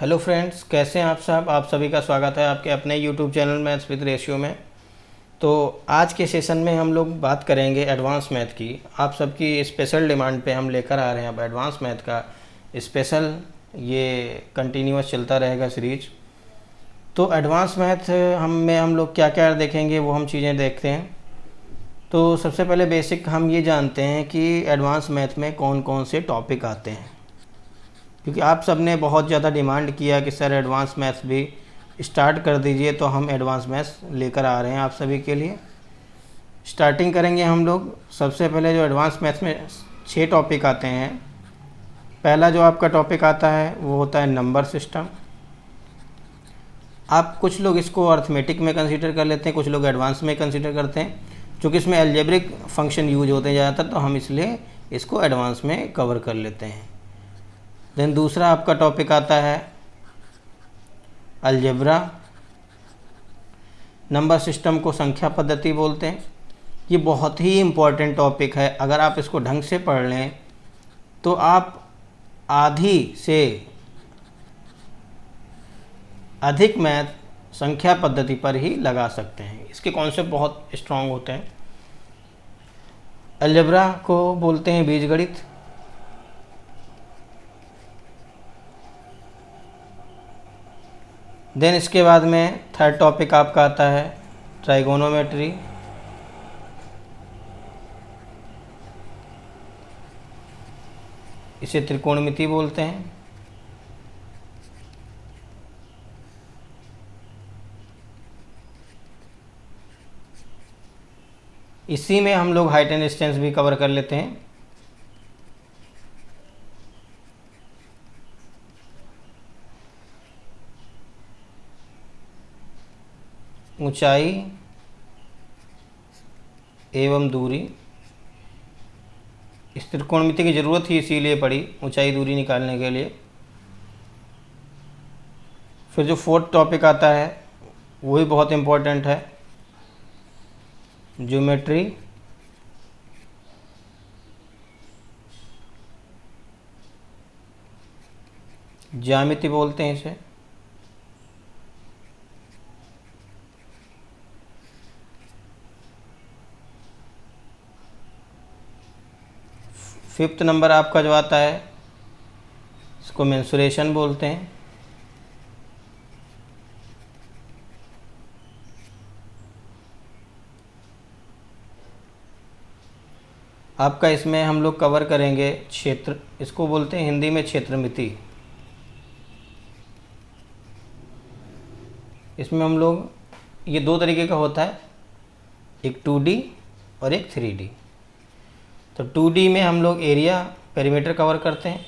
Hello friends, कैसे हैं आप सब। आप सभी का स्वागत है आपके अपने YouTube channel maths with ratio में। तो आज के सेशन में हम लोग बात करेंगे एडवांस मैथ की। आप सबकी स्पेशल डिमांड पे हम लेकर आ रहे हैं अब एडवांस मैथ का स्पेशल, ये कंटिन्यूअस चलता रहेगा सीरीज। तो एडवांस मैथ हम लोग क्या क्या देखेंगे वो हम चीज़ें देखते हैं। तो सबसे पहले बेसिक हम ये जानते हैं कि एडवांस मैथ में कौन कौन से टॉपिक आते हैं, क्योंकि आप सब ने बहुत ज़्यादा डिमांड किया कि सर एडवांस मैथ्स भी स्टार्ट कर दीजिए, तो हम एडवांस मैथ्स लेकर आ रहे हैं आप सभी के लिए। स्टार्टिंग करेंगे हम लोग। सबसे पहले जो एडवांस मैथ्स में 6 टॉपिक आते हैं। पहला जो आपका टॉपिक आता है वो होता है नंबर सिस्टम। आप कुछ लोग इसको अर्थमेटिक में कंसीडर कर लेते हैं, कुछ लोग एडवांस में कंसीडर करते हैं। चूँकि इसमें अलजेब्रिक फंक्शन यूज होते हैं ज़्यादातर, तो हम इसलिए इसको एडवांस में कवर कर लेते हैं। देन दूसरा आपका टॉपिक आता है अलजेब्रा। नंबर सिस्टम को संख्या पद्धति बोलते हैं। ये बहुत ही इम्पॉर्टेंट टॉपिक है। अगर आप इसको ढंग से पढ़ लें तो आप आधी से अधिक मैथ संख्या पद्धति पर ही लगा सकते हैं। इसके कॉन्सेप्ट बहुत स्ट्रांग होते हैं। अलजेब्रा को बोलते हैं बीजगणित। देन इसके बाद में थर्ड टॉपिक आपका आता है ट्राइगोनोमेट्री। इसे त्रिकोणमिति बोलते हैं। इसी में हम लोग हाइट एंड डिस्टेंस भी कवर कर लेते हैं। ऊंचाई एवं दूरी। इस त्रिकोणमिति की ज़रूरत ही इसीलिए पड़ी, ऊंचाई दूरी निकालने के लिए। फिर जो फोर्थ टॉपिक आता है वो भी बहुत इम्पोर्टेंट है, ज्योमेट्री। ज्यामिति बोलते हैं इसे। फिफ्थ नंबर आपका जो आता है इसको मेंसुरेशन बोलते हैं। आपका इसमें हम लोग कवर करेंगे क्षेत्र, इसको बोलते हैं हिंदी में क्षेत्रमिति। इसमें हम लोग, ये दो तरीके का होता है, एक 2D और एक 3D। तो 2D में हम लोग एरिया पेरीमीटर कवर करते हैं।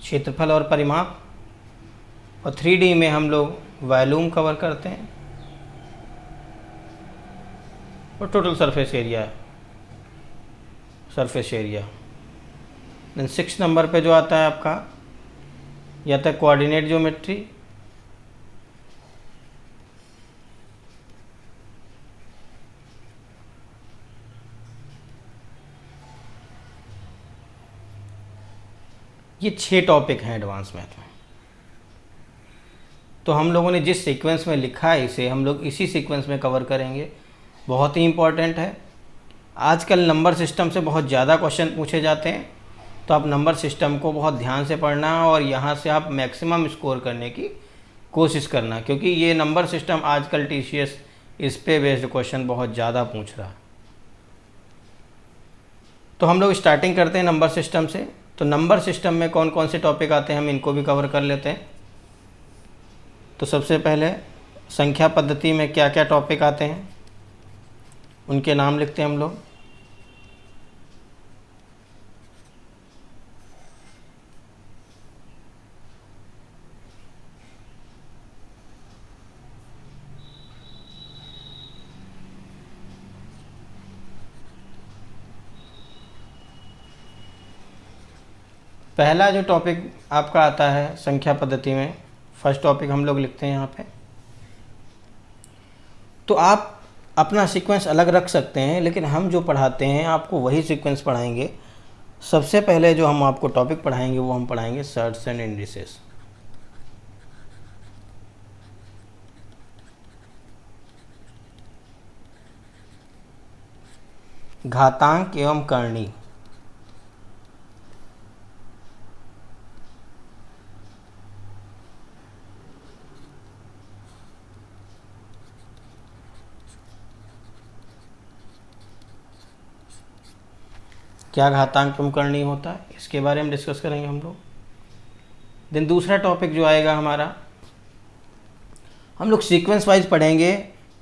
क्षेत्रफल और परिमाप। और 3D में हम लोग वॉल्यूम कवर करते हैं और total surface area. Then 6 number पे जो आता है आपका या तो कोऑर्डिनेट ज्योमेट्री। ये 6 टॉपिक हैं एडवांस मैथ में। तो हम लोगों ने जिस सीक्वेंस में लिखा है इसे हम लोग इसी सीक्वेंस में कवर करेंगे। बहुत ही इम्पॉर्टेंट है। आजकल नंबर सिस्टम से बहुत ज़्यादा क्वेश्चन पूछे जाते हैं, तो आप नंबर सिस्टम को बहुत ध्यान से पढ़ना और यहाँ से आप मैक्सिमम स्कोर करने की कोशिश करना, क्योंकि ये नंबर सिस्टम आजकल TCS इस पे बेस्ड क्वेश्चन बहुत ज़्यादा पूछ रहा। तो हम लोग स्टार्टिंग करते हैं नंबर सिस्टम से। तो नंबर सिस्टम में कौन कौन से टॉपिक आते हैं हम इनको भी कवर कर लेते हैं। तो सबसे पहले संख्या पद्धति में क्या क्या टॉपिक आते हैं उनके नाम लिखते हैं हम लोग। पहला जो टॉपिक आपका आता है संख्या पद्धति में, फर्स्ट टॉपिक हम लोग लिखते हैं यहाँ पे। तो आप अपना सीक्वेंस अलग रख सकते हैं, लेकिन हम जो पढ़ाते हैं आपको वही सीक्वेंस पढ़ाएंगे। सबसे पहले जो हम आपको टॉपिक पढ़ाएंगे वो हम पढ़ाएंगे सर्ट्स एंड इंडिसेस। घातांक एवं करणी। क्या घातांक एवं करणी होता है, इसके बारे में डिस्कस करेंगे हम लोग। देन दूसरा टॉपिक जो आएगा हमारा, हम लोग सीक्वेंस वाइज पढ़ेंगे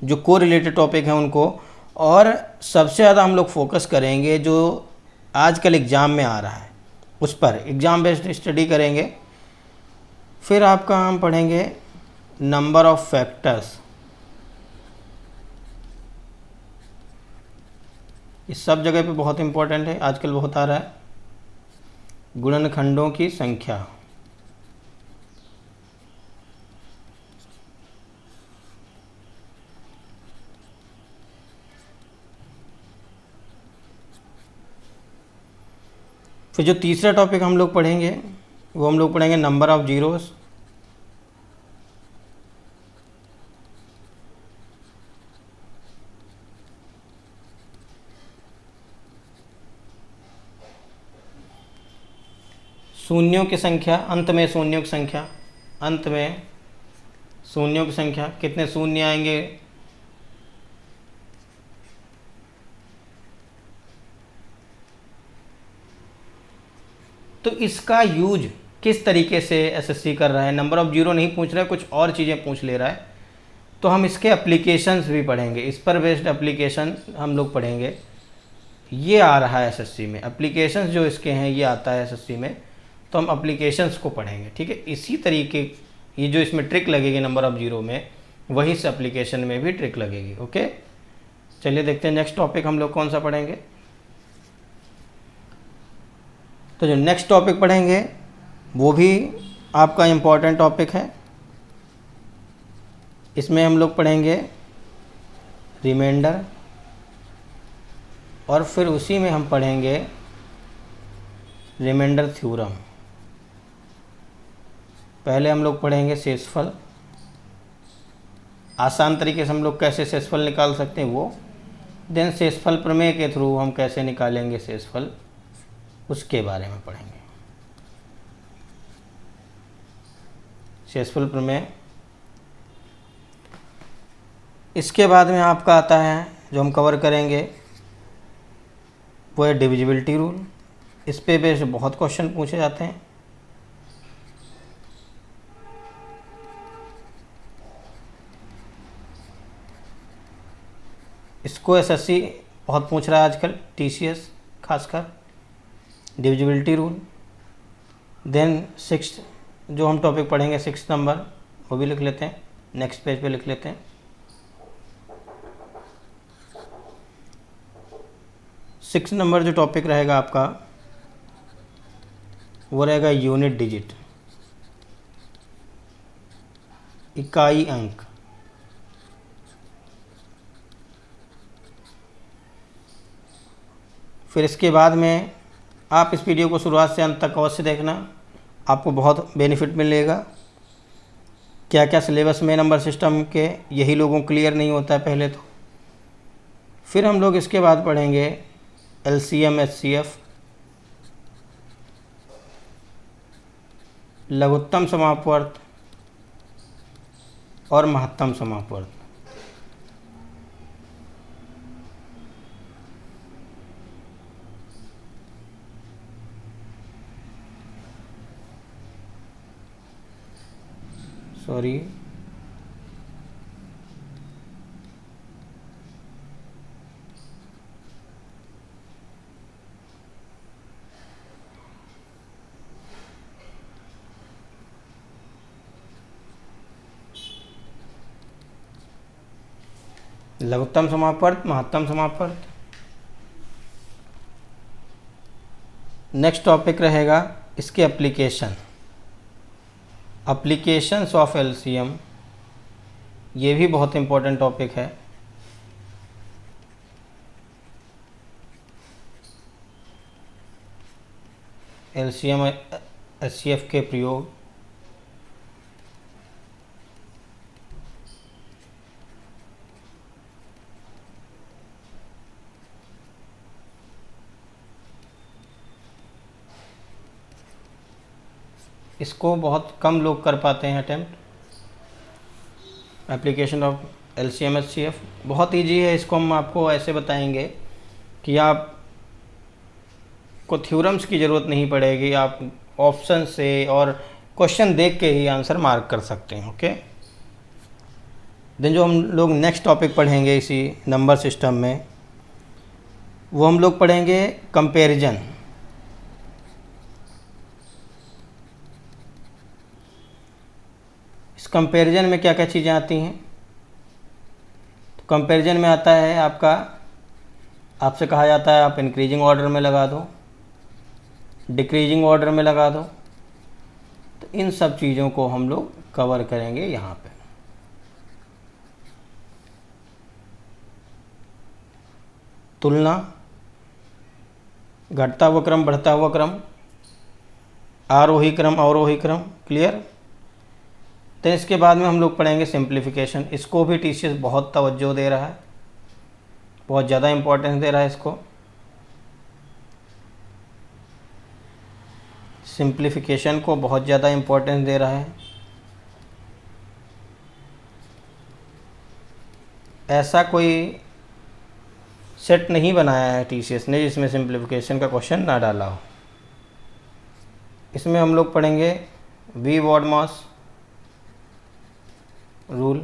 जो को रिलेटेड टॉपिक हैं उनको, और सबसे ज़्यादा हम लोग फोकस करेंगे जो आजकल एग्ज़ाम में आ रहा है उस पर, एग्ज़ाम बेस्ड स्टडी करेंगे। फिर आपका हम पढ़ेंगे नंबर ऑफ फैक्टर्स। इस सब जगह पे बहुत इंपॉर्टेंट है, आजकल बहुत आ रहा है। गुणनखंडों की संख्या। फिर जो तीसरा टॉपिक हम लोग पढ़ेंगे वो हम लोग पढ़ेंगे नंबर ऑफ जीरोस। शून्यों की संख्या, अंत में शून्यों की संख्या, अंत में शून्यों की संख्या, कितने शून्य आएंगे, तो इसका यूज किस तरीके से एसएससी कर रहा है। नंबर ऑफ जीरो नहीं पूछ रहा है, कुछ और चीज़ें पूछ ले रहा है, तो हम इसके एप्लीकेशंस भी पढ़ेंगे, इस पर बेस्ड एप्लीकेशन हम लोग पढ़ेंगे। ये आ रहा है एसएससी में, एप्लीकेशंस जो इसके हैं ये आता है एसएससी में, तो हम एप्लीकेशंस को पढ़ेंगे, ठीक है। इसी तरीके ये जो इसमें ट्रिक लगेगी नंबर ऑफ जीरो में, वही इस एप्लीकेशन में भी ट्रिक लगेगी। ओके, चलिए देखते हैं नेक्स्ट टॉपिक हम लोग कौन सा पढ़ेंगे। तो जो नेक्स्ट टॉपिक पढ़ेंगे वो भी आपका इम्पॉर्टेंट टॉपिक है। इसमें हम लोग पढ़ेंगे रिमाइंडर, और फिर उसी में हम पढ़ेंगे रिमाइंडर थ्योरम। पहले हम लोग पढ़ेंगे शेषफल, आसान तरीके से हम लोग कैसे शेषफल निकाल सकते हैं वो, देन शेषफल प्रमेय के थ्रू हम कैसे निकालेंगे शेषफल, उसके बारे में पढ़ेंगे। शेषफल प्रमेय। इसके बाद में आपका आता है जो हम कवर करेंगे वो है डिविजिबिलिटी रूल। इस पे बेस्ड बहुत क्वेश्चन पूछे जाते हैं। इसको एसएससी बहुत पूछ रहा है आजकल, टीसीएस खासकर, डिविजिबिलिटी रूल। देन सिक्स्थ जो हम टॉपिक पढ़ेंगे 6 नंबर, वो भी लिख लेते हैं, नेक्स्ट पेज पे लिख लेते हैं। 6 नंबर जो टॉपिक रहेगा आपका वो रहेगा यूनिट डिजिट, इकाई अंक। फिर इसके बाद में आप इस वीडियो को शुरुआत से अंत तक अवश्य देखना, आपको बहुत बेनिफिट मिलेगा। क्या क्या सिलेबस में नंबर सिस्टम के, यही लोगों को क्लियर नहीं होता है पहले तो। फिर हम लोग इसके बाद पढ़ेंगे एलसीएम एचसीएफ, लघुत्तम समापवर्त और महत्तम समापवर्त। सॉरी, लघुत्तम समापवर्त, महत्तम समापवर्त। नेक्स्ट टॉपिक रहेगा इसके एप्लीकेशन, एप्लीकेशंस ऑफ एलसीएम। ये भी बहुत इंपॉर्टेंट टॉपिक है। LCM HCF के प्रयोग इसको बहुत कम लोग कर पाते हैं attempt. Application of LCM HCF बहुत ईजी है। इसको हम आपको ऐसे बताएंगे कि आप को थ्योरम्स की ज़रूरत नहीं पड़ेगी, आप ऑप्शन से और क्वेश्चन देख के ही आंसर मार्क कर सकते हैं। ओके, देन जो हम लोग नेक्स्ट टॉपिक पढ़ेंगे इसी नंबर सिस्टम में, वो हम लोग पढ़ेंगे कंपैरिजन। इस कंपैरिजन में क्या क्या चीज़ें आती हैं? तो कंपैरिजन में आता है आपका, आपसे कहा जाता है आप इंक्रीजिंग ऑर्डर में लगा दो, डिक्रीजिंग ऑर्डर में लगा दो। तो इन सब चीज़ों को हम लोग कवर करेंगे यहाँ पे। तुलना, घटता हुआ क्रम, बढ़ता हुआ क्रम, आरोही क्रम, अवरोही क्रम, क्लियर। तो इसके बाद में हम लोग पढ़ेंगे सिंप्लीफिकेशन। इसको भी टीसीएस बहुत तवज्जो दे रहा है, बहुत ज़्यादा इम्पोर्टेंस दे रहा है इसको। सिंप्लीफिकेशन को बहुत ज़्यादा इम्पोर्टेंस दे रहा है। ऐसा कोई सेट नहीं बनाया है टीसीएस ने जिसमें सिंप्लीफिकेशन का क्वेश्चन ना डाला हो। इसमें हम लोग पढ़ेंगे वी वॉडमॉस रूल।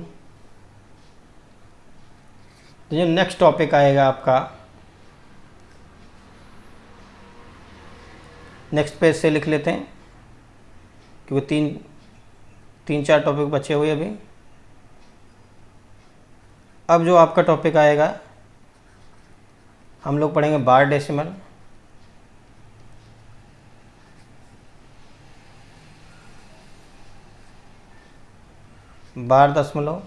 तो जो नेक्स्ट टॉपिक आएगा आपका, नेक्स्ट पेज से लिख लेते हैं क्योंकि तीन चार टॉपिक बचे हुए अभी। अब जो आपका टॉपिक आएगा, हम लोग पढ़ेंगे बार डेसिमल। बार दशमलव,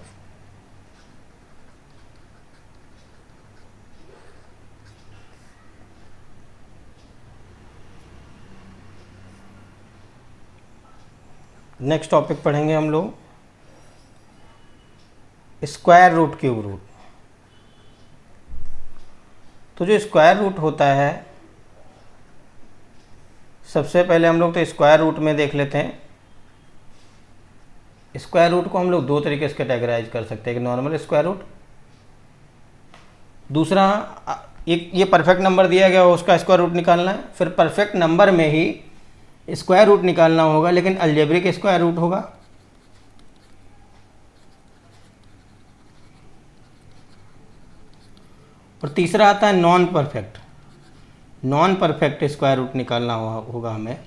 नेक्स्ट टॉपिक पढ़ेंगे हम लोग स्क्वायर रूट, क्यूब रूट। तो जो स्क्वायर रूट होता है, सबसे पहले हम लोग तो स्क्वायर रूट में देख लेते हैं। स्क्वायर रूट को हम लोग दो तरीके से कैटेगराइज कर सकते हैं, एक नॉर्मल स्क्वायर रूट, दूसरा एक ये परफेक्ट नंबर दिया गया हो उसका स्क्वायर रूट निकालना है। फिर परफेक्ट नंबर में ही स्क्वायर रूट निकालना होगा, लेकिन अलजेब्रिक स्क्वायर रूट होगा। और तीसरा आता है non perfect. Non perfect square root निकालना होगा हमें।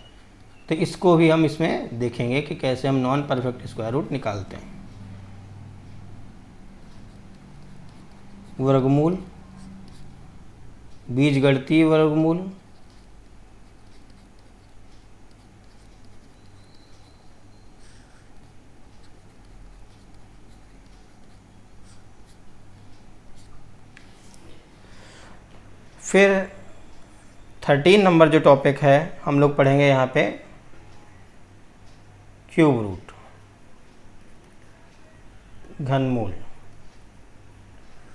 तो इसको भी हम इसमें देखेंगे कि कैसे हम नॉन परफेक्ट स्क्वायर रूट निकालते हैं। वर्गमूल, बीजगणितीय वर्गमूल, फिर 13 नंबर जो टॉपिक है हम लोग पढ़ेंगे यहाँ पे क्यूब रूट, घनमूल।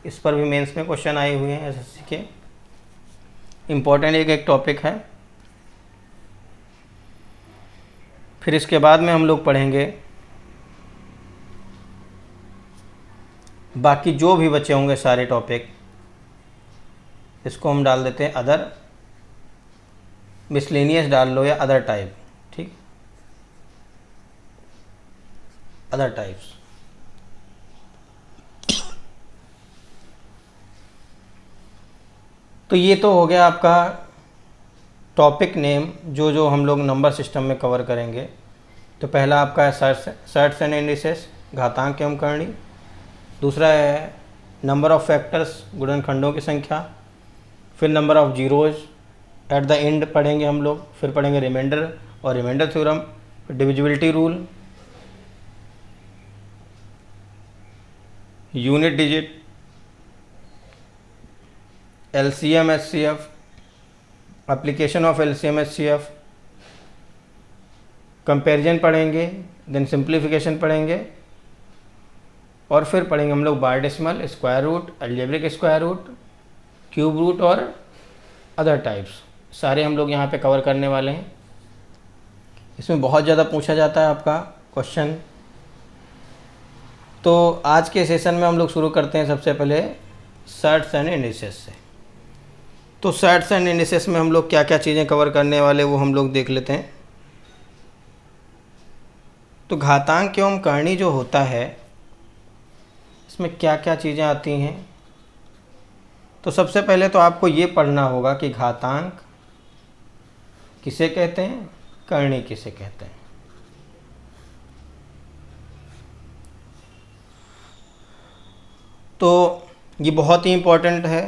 इस पर भी मेंस में क्वेश्चन आए हुए हैं एसएससी के, इम्पोर्टेंट एक टॉपिक है। फिर इसके बाद में हम लोग पढ़ेंगे बाकी जो भी बचे होंगे सारे टॉपिक, इसको हम डाल देते हैं अदर, मिसलेनियस डाल लो या अदर टाइप, ठीक, अदर टाइप्स। तो ये तो हो गया आपका टॉपिक नेम, जो जो हम लोग नंबर सिस्टम में कवर करेंगे। तो पहला आपका है सर्ट्स एंड इंडिसेस, घातांक एवं करणी। दूसरा है नंबर ऑफ फैक्टर्स, गुणनखंडों की संख्या। फिर number of zeros at the end पढ़ेंगे हम लोग। फिर पढ़ेंगे रिमाइंडर और remainder theorem, divisibility rule, unit digit, LCM HCF, application of LCM HCF, comparison पढ़ेंगे, देन सिंप्लीफिकेशन पढ़ेंगे, और फिर पढ़ेंगे हम लोग bar decimal, square root, algebraic square root, cube root और अदर टाइप्स, सारे हम लोग यहाँ पे कवर करने वाले हैं। इसमें बहुत ज़्यादा पूछा जाता है आपका क्वेश्चन। तो आज के सेशन में हम लोग शुरू करते हैं सबसे पहले सर्ट्स एंड इंडिसेस से। तो सर्ट्स एंड इंडिसेस में हम लोग क्या क्या चीज़ें कवर करने वाले वो हम लोग देख लेते हैं। तो घातांक एवं करणी जो होता है इसमें क्या क्या चीज़ें आती हैं। तो सबसे पहले तो आपको ये पढ़ना होगा कि घातांक किसे कहते हैं, करणी किसे कहते हैं। तो ये बहुत ही इम्पोर्टेंट है।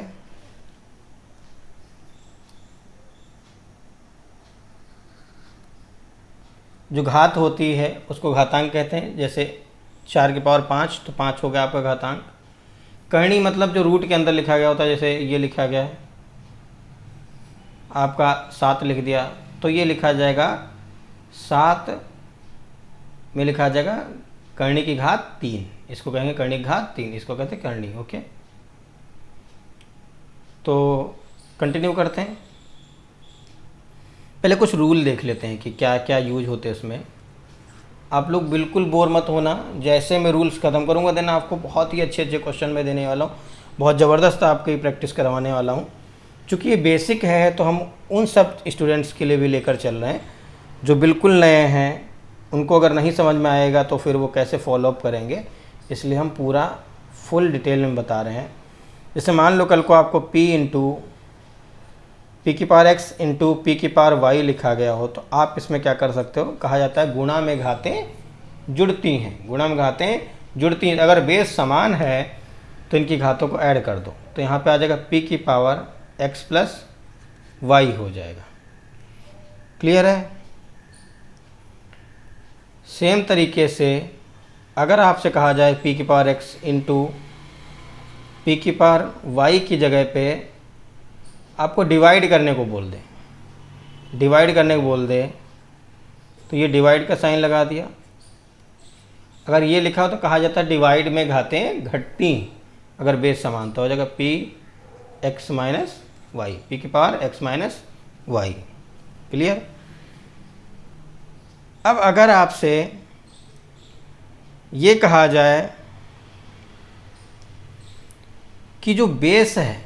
जो घात होती है उसको घातांक कहते हैं। जैसे 4 की पावर 5, तो 5 हो गया आपका घातांक। करणी मतलब जो रूट के अंदर लिखा गया होता है, जैसे ये लिखा गया है आपका 7 लिख दिया, तो ये लिखा जाएगा 7 में लिखा जाएगा करणी की घात 3, इसको कहेंगे करणी की घात 3, इसको कहते हैं करणी। ओके, तो कंटिन्यू करते हैं। पहले कुछ रूल देख लेते हैं कि क्या क्या यूज होते हैं उसमें। आप लोग बिल्कुल बोर मत होना, जैसे मैं रूल्स ख़त्म करूँगा देन आपको बहुत ही अच्छे अच्छे क्वेश्चन मैं देने वाला हूँ, बहुत ज़बरदस्त आपकी प्रैक्टिस करवाने वाला हूँ। चूँकि ये बेसिक है तो हम उन सब स्टूडेंट्स के लिए भी लेकर चल रहे हैं जो बिल्कुल नए हैं। उनको अगर नहीं समझ में आएगा तो फिर वो कैसे फॉलोअप करेंगे, इसलिए हम पूरा फुल डिटेल में बता रहे हैं। जैसे मान लो कल को आपको p की पावर x इंटू पी की पावर y लिखा गया हो, तो आप इसमें क्या कर सकते हो, कहा जाता है गुणा में घातें जुड़ती हैं। गुणा में घातें जुड़ती हैं, अगर बेस समान है तो इनकी घातों को ऐड कर दो, तो यहाँ पे आ जाएगा p की पावर x प्लस वाई हो जाएगा। क्लियर है। सेम तरीके से अगर आपसे कहा जाए p की पावर x इंटू पी की पावर y की जगह पे आपको डिवाइड करने को बोल दे, डिवाइड करने को बोल दे, तो ये डिवाइड का साइन लगा दिया। अगर ये लिखा हो तो कहा जाता है डिवाइड में घातें घटती, अगर बेस समान तो हो जाएगा P X minus Y, P की power X minus Y. Clear. अब अगर आपसे ये कहा जाए कि जो बेस है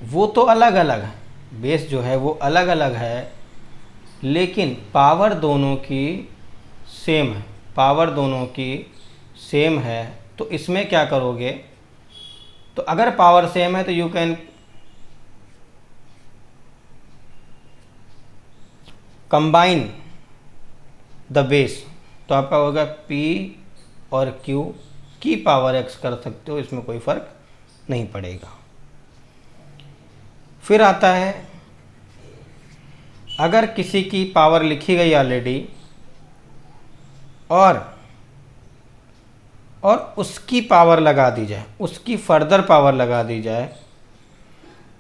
वो तो अलग अलग है, बेस जो है वो अलग अलग है, लेकिन पावर दोनों की सेम है, पावर दोनों की सेम है, तो इसमें क्या करोगे, तो अगर पावर सेम है तो you can combine the base, तो आपका होगा p और q की पावर x कर सकते हो, इसमें कोई फर्क नहीं पड़ेगा। फिर आता है अगर किसी की पावर लिखी गई ऑलरेडी और उसकी पावर लगा दी जाए, उसकी फर्दर पावर लगा दी जाए,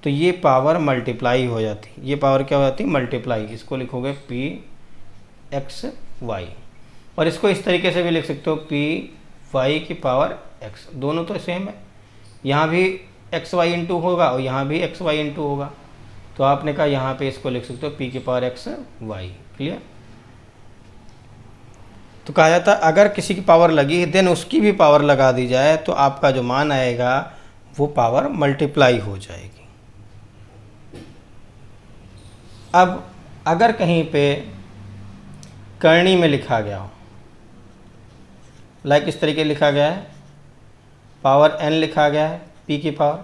तो ये पावर मल्टीप्लाई हो जाती, ये पावर क्या हो जाती, मल्टीप्लाई। इसको लिखोगे पी एक्स वाई, और इसको इस तरीके से भी लिख सकते हो पी वाई की पावर एक्स, दोनों तो सेम है। यहाँ भी एक्स वाई इंटू होगा और यहाँ भी एक्स वाई इंटू होगा, तो आपने कहा यहाँ पे इसको लिख सकते हो पी की पावर एक्स वाई। क्लियर। तो कहा जाता है अगर किसी की पावर लगी देन उसकी भी पावर लगा दी जाए, तो आपका जो मान आएगा वो पावर मल्टीप्लाई हो जाएगी। अब अगर कहीं पे करणी में लिखा गया हो, लाइक इस तरीके लिखा गया है, पावर n लिखा गया है p की पावर,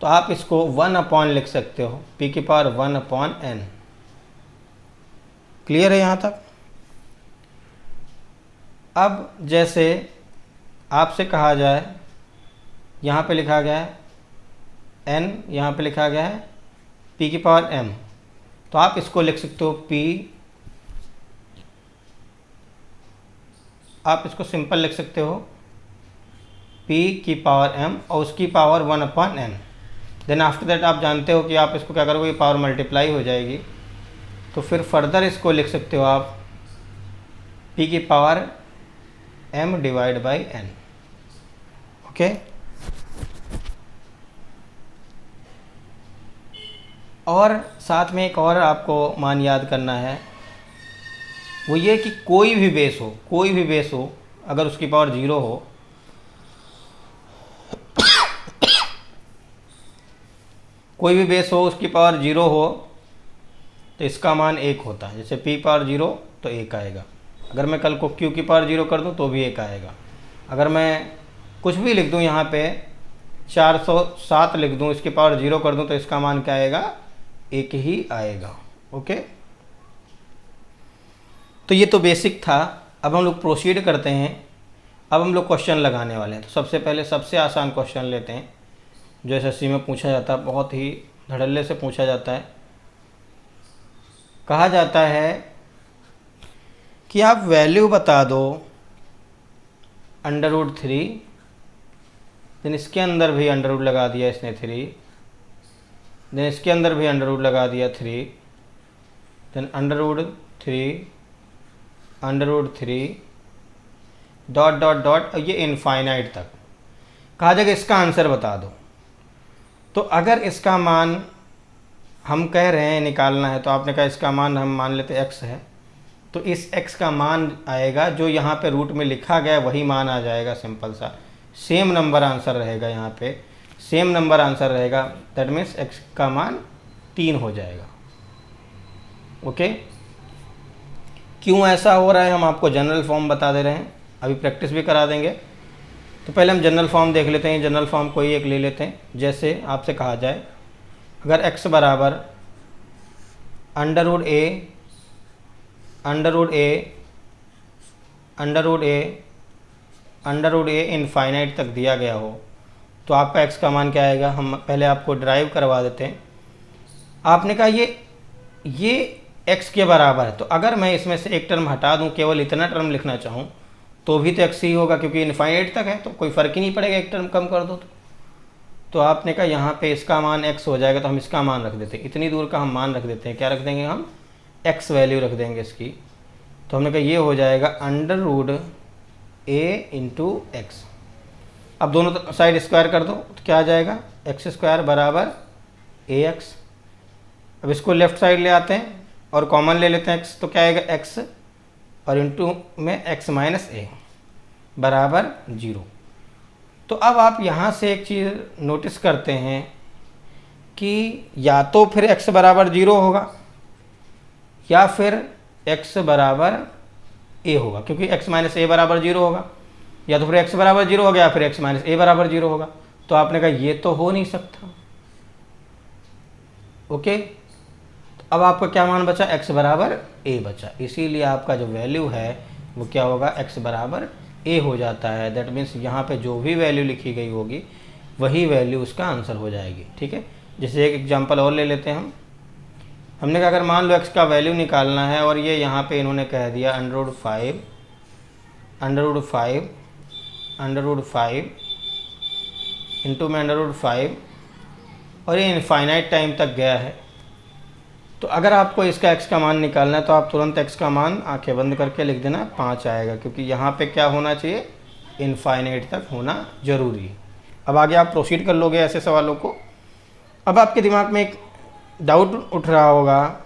तो आप इसको 1/n लिख सकते हो, p की पावर 1/n। क्लियर है यहाँ तक। अब जैसे आपसे कहा जाए, यहाँ पे लिखा गया है n, यहाँ पे लिखा गया है p की पावर m, तो आप इसको लिख सकते हो p, आप इसको सिंपल लिख सकते हो p की पावर m और उसकी power 1/n। Then after that आप जानते हो कि आप इसको क्या करोगे, पावर मल्टीप्लाई हो जाएगी, तो फिर फर्दर इसको लिख सकते हो आप p की power m divide by n। Okay, और साथ में एक और आपको मान याद करना है, वो ये कि कोई भी बेस हो अगर उसकी पावर 0 हो, कोई भी बेस हो उसकी पावर 0 हो तो इसका मान 1 होता है। जैसे p पावर 0 तो 1 आएगा। अगर मैं कल को q की पावर 0 कर दूं तो भी 1 आएगा। अगर मैं कुछ भी लिख दूं यहाँ पे 407 लिख दूं, इसकी पावर 0 कर दूं तो इसका मान क्या आएगा? 1 ही आएगा। ओके, तो ये तो बेसिक था। अब हम लोग प्रोसीड करते हैं। अब हम लोग क्वेश्चन लगाने वाले हैं। तो सबसे पहले सबसे आसान क्वेश्चन लेते हैं जो एसएससी में पूछा जाता है, बहुत ही धड़ल्ले से पूछा जाता है। कहा जाता है कि आप वैल्यू बता दो √3, देन इसके अंदर भी √ लगा दिया इसने 3, देन इसके अंदर भी √ लगा दिया 3, देन √3 डॉट डॉट डॉट, ये इनफाइनाइट तक। कहा जाएगा इसका आंसर बता दो। तो अगर इसका मान हम कह रहे हैं निकालना है, तो आपने कहा इसका मान हम मान लेते x है, तो इस x का मान आएगा जो यहाँ पे रूट में लिखा गया वही मान आ जाएगा। सिंपल सा सेम नंबर आंसर रहेगा, यहाँ पे सेम नंबर आंसर रहेगा। दैट मीन्स x का मान 3 हो जाएगा। ओके, क्यों ऐसा हो रहा है हम आपको जनरल फॉर्म बता दे रहे हैं, अभी प्रैक्टिस भी करा देंगे। तो पहले हम जनरल फॉर्म देख लेते हैं। जनरल फॉर्म कोई एक ले लेते हैं। जैसे आपसे कहा जाए अगर x बराबर √a इनफाइनाइट तक दिया गया हो तो आपका x का मान क्या आएगा? हम पहले आपको ड्राइव करवा देते हैं। आपने कहा ये x के बराबर है, तो अगर मैं इसमें से एक टर्म हटा दूं, केवल इतना टर्म लिखना चाहूँ तो भी तो x ही होगा, क्योंकि इनफाइनाइट तक है तो कोई फ़र्क ही नहीं पड़ेगा, एक टर्म कम कर दो तो आपने कहा यहाँ पे इसका मान x हो जाएगा, तो हम इसका मान रख देते हैं। इतनी दूर का हम मान रख देते हैं। क्या रख देंगे हम? x वैल्यू रख देंगे इसकी। तो हमने कहा ये हो जाएगा √a इंटू x। अब दोनों साइड स्क्वायर कर दो तो क्या आ जाएगा? x² बराबर ax। अब इसको लेफ्ट साइड ले आते हैं और कॉमन ले लेते हैं x, तो क्या आएगा? x और इंटू में x माइनस a बराबर 0। तो अब आप यहाँ से एक चीज़ नोटिस करते हैं कि या तो फिर x बराबर 0 होगा या फिर x बराबर a होगा, क्योंकि x माइनस a बराबर 0 होगा। या तो फिर x बराबर 0 होगा या फिर x माइनस a बराबर 0 होगा। तो आपने कहा ये तो हो नहीं सकता। ओके, तो अब आपका क्या मान बचा? x बराबर a बचा। इसीलिए आपका जो वैल्यू है वो क्या होगा? x बराबर a हो जाता है। दैट मीन्स यहाँ पे जो भी वैल्यू लिखी गई होगी वही वैल्यू उसका आंसर हो जाएगी। ठीक है, जैसे एक एग्जांपल और ले लेते हैं हम। हमने कहा अगर मान लो x का वैल्यू निकालना है और ये यहाँ पे इन्होंने कह दिया √5 इंटू में √5 और ये इनफाइनाइट टाइम तक गया है। तो अगर आपको इसका x का मान निकालना है तो आप तुरंत x का मान आंखें बंद करके लिख देना 5 आएगा, क्योंकि यहाँ पे क्या होना चाहिए? इनफाइनाइट तक होना जरूरी है। अब आगे आप प्रोसीड कर लोगे ऐसे सवालों को। अब आपके दिमाग में एक डाउट उठ रहा होगा,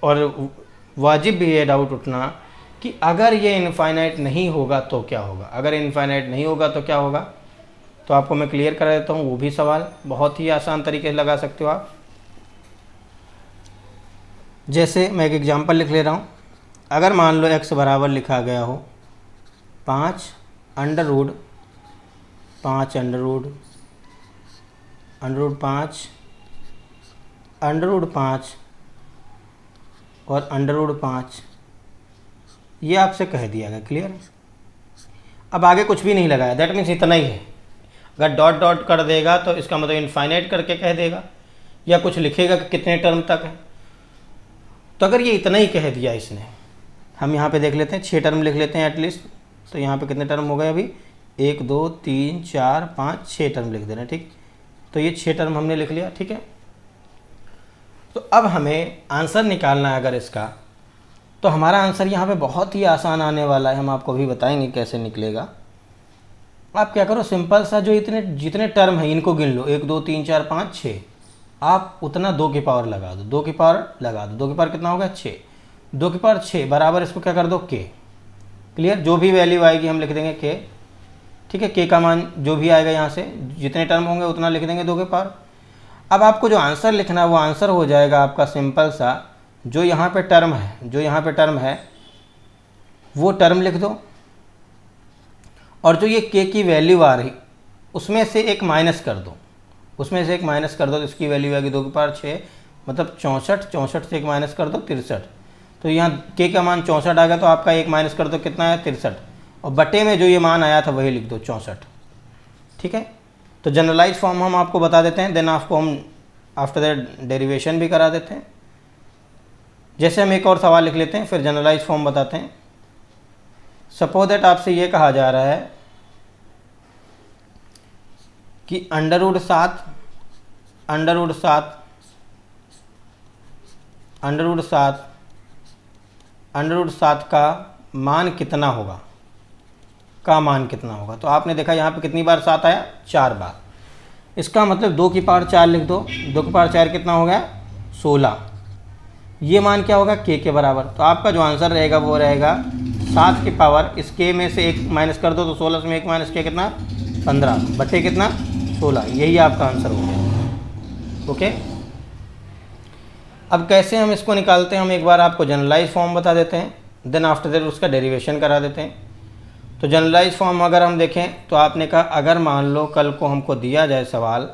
और वाजिब भी है डाउट उठना, कि अगर ये इनफाइनाइट नहीं होगा तो क्या होगा? अगर इनफाइनाइट नहीं होगा तो क्या होगा? तो आपको मैं क्लियर करा देता हूँ। वो भी सवाल बहुत ही आसान तरीके से लगा सकते हो आप। जैसे मैं एक एग्जांपल लिख ले रहा हूँ। अगर मान लो x बराबर लिखा गया हो 5 √5 और √5, ये आपसे कह दिया गया। क्लियर? अब आगे कुछ भी नहीं लगाया, दैट मीन्स इतना ही है। अगर डॉट डॉट कर देगा तो इसका मतलब इनफाइनाइट करके कह देगा, या कुछ लिखेगा कि कितने टर्म तक है। तो अगर ये इतना ही कह दिया इसने, हम यहाँ पे देख लेते हैं 6 टर्म लिख लेते हैं एटलीस्ट। तो यहाँ पे कितने टर्म हो गए अभी? 1 2 3 4 5 6 टर्म लिख देना। ठीक, तो ये 6 टर्म हमने लिख लिया। ठीक है, तो अब हमें आंसर निकालना है अगर इसका, तो हमारा आंसर यहाँ पे बहुत ही आसान आने वाला है, हम आपको भी बताएंगे कैसे निकलेगा। आप क्या करो, सिंपल सा जो इतने जितने टर्म है इनको गिन लो, 1 2 3 4 5 6, आप उतना 2 की पावर लगा दो, 2 की पावर लगा दो, 2 की पावर कितना होगा 6, 2 की पावर 6 बराबर इसको क्या कर दो k। क्लियर, जो भी वैल्यू आएगी हम लिख देंगे k, ठीक है। k का मान जो भी आएगा यहाँ से जितने टर्म होंगे उतना लिख देंगे 2 की पावर। अब आपको जो आंसर लिखना है वो आंसर हो जाएगा आपका सिंपल सा, जो यहाँ पे टर्म है, जो यहाँ पे टर्म है वो टर्म लिख दो, और जो ये k की वैल्यू आ रही उसमें से एक माइनस कर दो, उसमें से एक माइनस कर दो, तो इसकी वैल्यू आएगी 2 की पावर 6 मतलब 64, 64 से एक माइनस कर दो 63, तो यहाँ k का मान 64 आ गया, तो आपका एक माइनस कर दो कितना है 63, और बटे में जो ये मान आया था वही लिख दो 64, ठीक है। तो जनरलाइज फॉर्म हम आपको बता देते हैं, देन आपको हम आफ्टर दैट डेरिवेशन भी करा देते हैं। जैसे हम एक और सवाल लिख लेते हैं फिर जनरलाइज फॉर्म बताते हैं। सपोज दैट आपसे ये कहा जा रहा है कि अंडर रूट सात का मान कितना होगा, तो आपने देखा यहाँ पे कितनी बार 7 आया, 4 बार। इसका मतलब 2 की पावर 4 लिख दो, 2 की पावर 4 कितना हो गया 16, ये मान क्या होगा k के बराबर। तो आपका जो आंसर रहेगा वो रहेगा 7 की पावर, इस k में से 1 माइनस कर दो तो 16 में 1 माइनस किया कितना 15 बटे कितना 16, यही आपका आंसर हो गया। ओके, अब कैसे हम इसको निकालते हैं, हम एक बार आपको जनरलाइज फॉर्म बता देते हैं, देन आफ्टर दैट उसका डेरिवेशन करा देते हैं। तो जनरलाइज फॉर्म अगर हम देखें तो आपने कहा अगर मान लो कल को हमको दिया जाए सवाल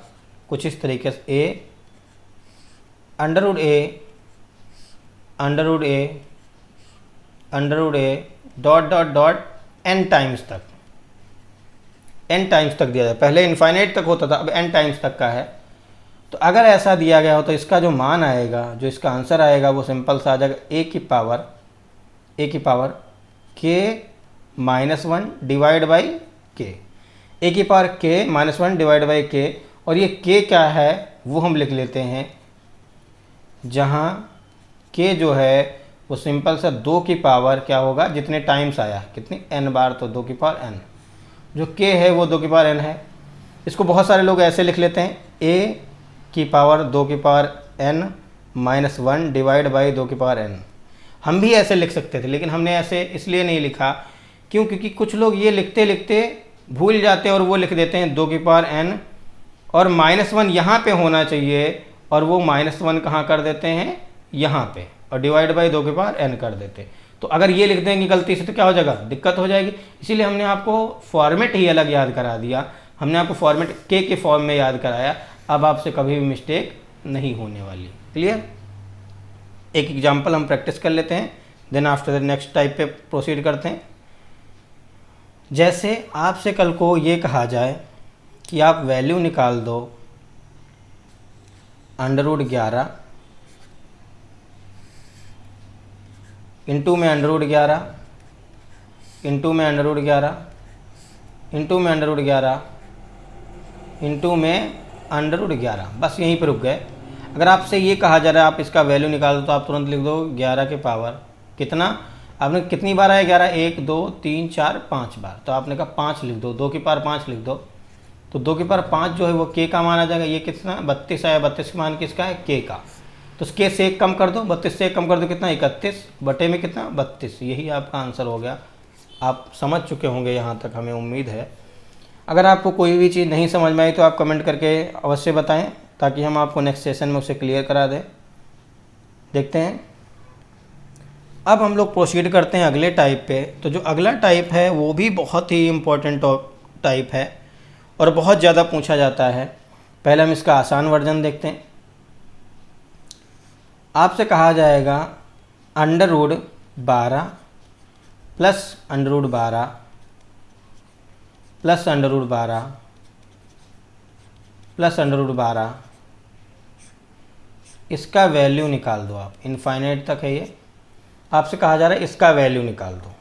कुछ इस तरीके से, a under root A dot dot dot n times तक दिया जाए, पहले इनफाइनाइट तक होता था अब n टाइम्स तक का है। तो अगर ऐसा दिया गया हो तो इसका जो मान आएगा, जो इसका आंसर आएगा वो सिंपल सा आ जाएगा a की power k minus 1 divide by k, a की power k minus 1 divide by k, और ये k क्या है वो हम लिख लेते हैं, जहाँ k जो है वो सिंपल सा 2 की पावर क्या होगा, जितने टाइम्स आया कितनी n बार, तो 2 की पावर n, जो k है वो 2 की पावर n है। इसको बहुत सारे लोग ऐसे लिख लेते हैं, a की पावर 2 की power n minus 1 divide by 2 की पावर n। हम भी ऐसे लिख सकते थे लेकिन हमने ऐसे इसलिए नहीं लिखा, क्यों, क्योंकि कुछ लोग ये लिखते लिखते भूल जाते हैं और वो लिख देते हैं 2 की पावर n और माइनस 1 यहाँ पे होना चाहिए, और वो माइनस 1 कहाँ कर देते हैं यहाँ पे, और डिवाइड बाई 2 की पावर n कर देते। तो अगर ये लिख देंगे गलती से तो क्या हो जाएगा, दिक्कत हो जाएगी। इसीलिए हमने आपको फॉर्मेट ही अलग याद करा दिया, हमने आपको फॉर्मेट के फॉर्म में याद कराया, अब आपसे कभी भी मिस्टेक नहीं होने वाली। क्लियर, एक एग्जाम्पल हम प्रैक्टिस कर लेते हैं, then after the next type पे प्रोसीड करते हैं। जैसे आपसे कल को ये कहा जाए कि आप वैल्यू निकाल दो अंडर रूट 11 इंटू में अंडर रूट 11 इंटू में अंडर रूट 11 इंटू में अंडर रूट 11 इंटू में अंडर रूट 11, बस यहीं पर रुक गए। अगर आपसे ये कहा जा रहा है आप इसका वैल्यू निकाल दो तो आप तुरंत लिख दो 11 के पावर कितना, आपने कितनी बार आया 11, 1 2 3 4 5 बार, तो आपने कहा 5 लिख दो, 2 की पावर 5 लिख दो, तो 2 की पावर 5 जो है वो k का मान आ जाएगा, ये कितना 32 आया, 32 का मान किसका है k का, तो k से 1 कम कर दो, 32 से 1 कम कर दो कितना 31 बटे में कितना 32, यही आपका आंसर हो गया। आप समझ चुके होंगे यहाँ तक, हमें उम्मीद है। अगर आपको कोई भी चीज़ नहीं समझ में आई तो आप कमेंट करके अवश्य बताएं, ताकि हम आपको नेक्स्ट सेशन में उसे क्लियर करा दें। देखते हैं, अब हम लोग प्रोसीड करते हैं अगले टाइप पे। तो जो अगला टाइप है वो भी बहुत ही इम्पोर्टेंट टाइप है और बहुत ज़्यादा पूछा जाता है। पहले हम इसका आसान वर्जन देखते हैं। आपसे कहा जाएगा under root 12 plus under root 12 plus under root 12 plus under root 12, इसका वैल्यू निकाल दो आप, इनफाइनाइट तक है ये। आपसे कहा जा रहा है इसका वैल्यू निकाल दो,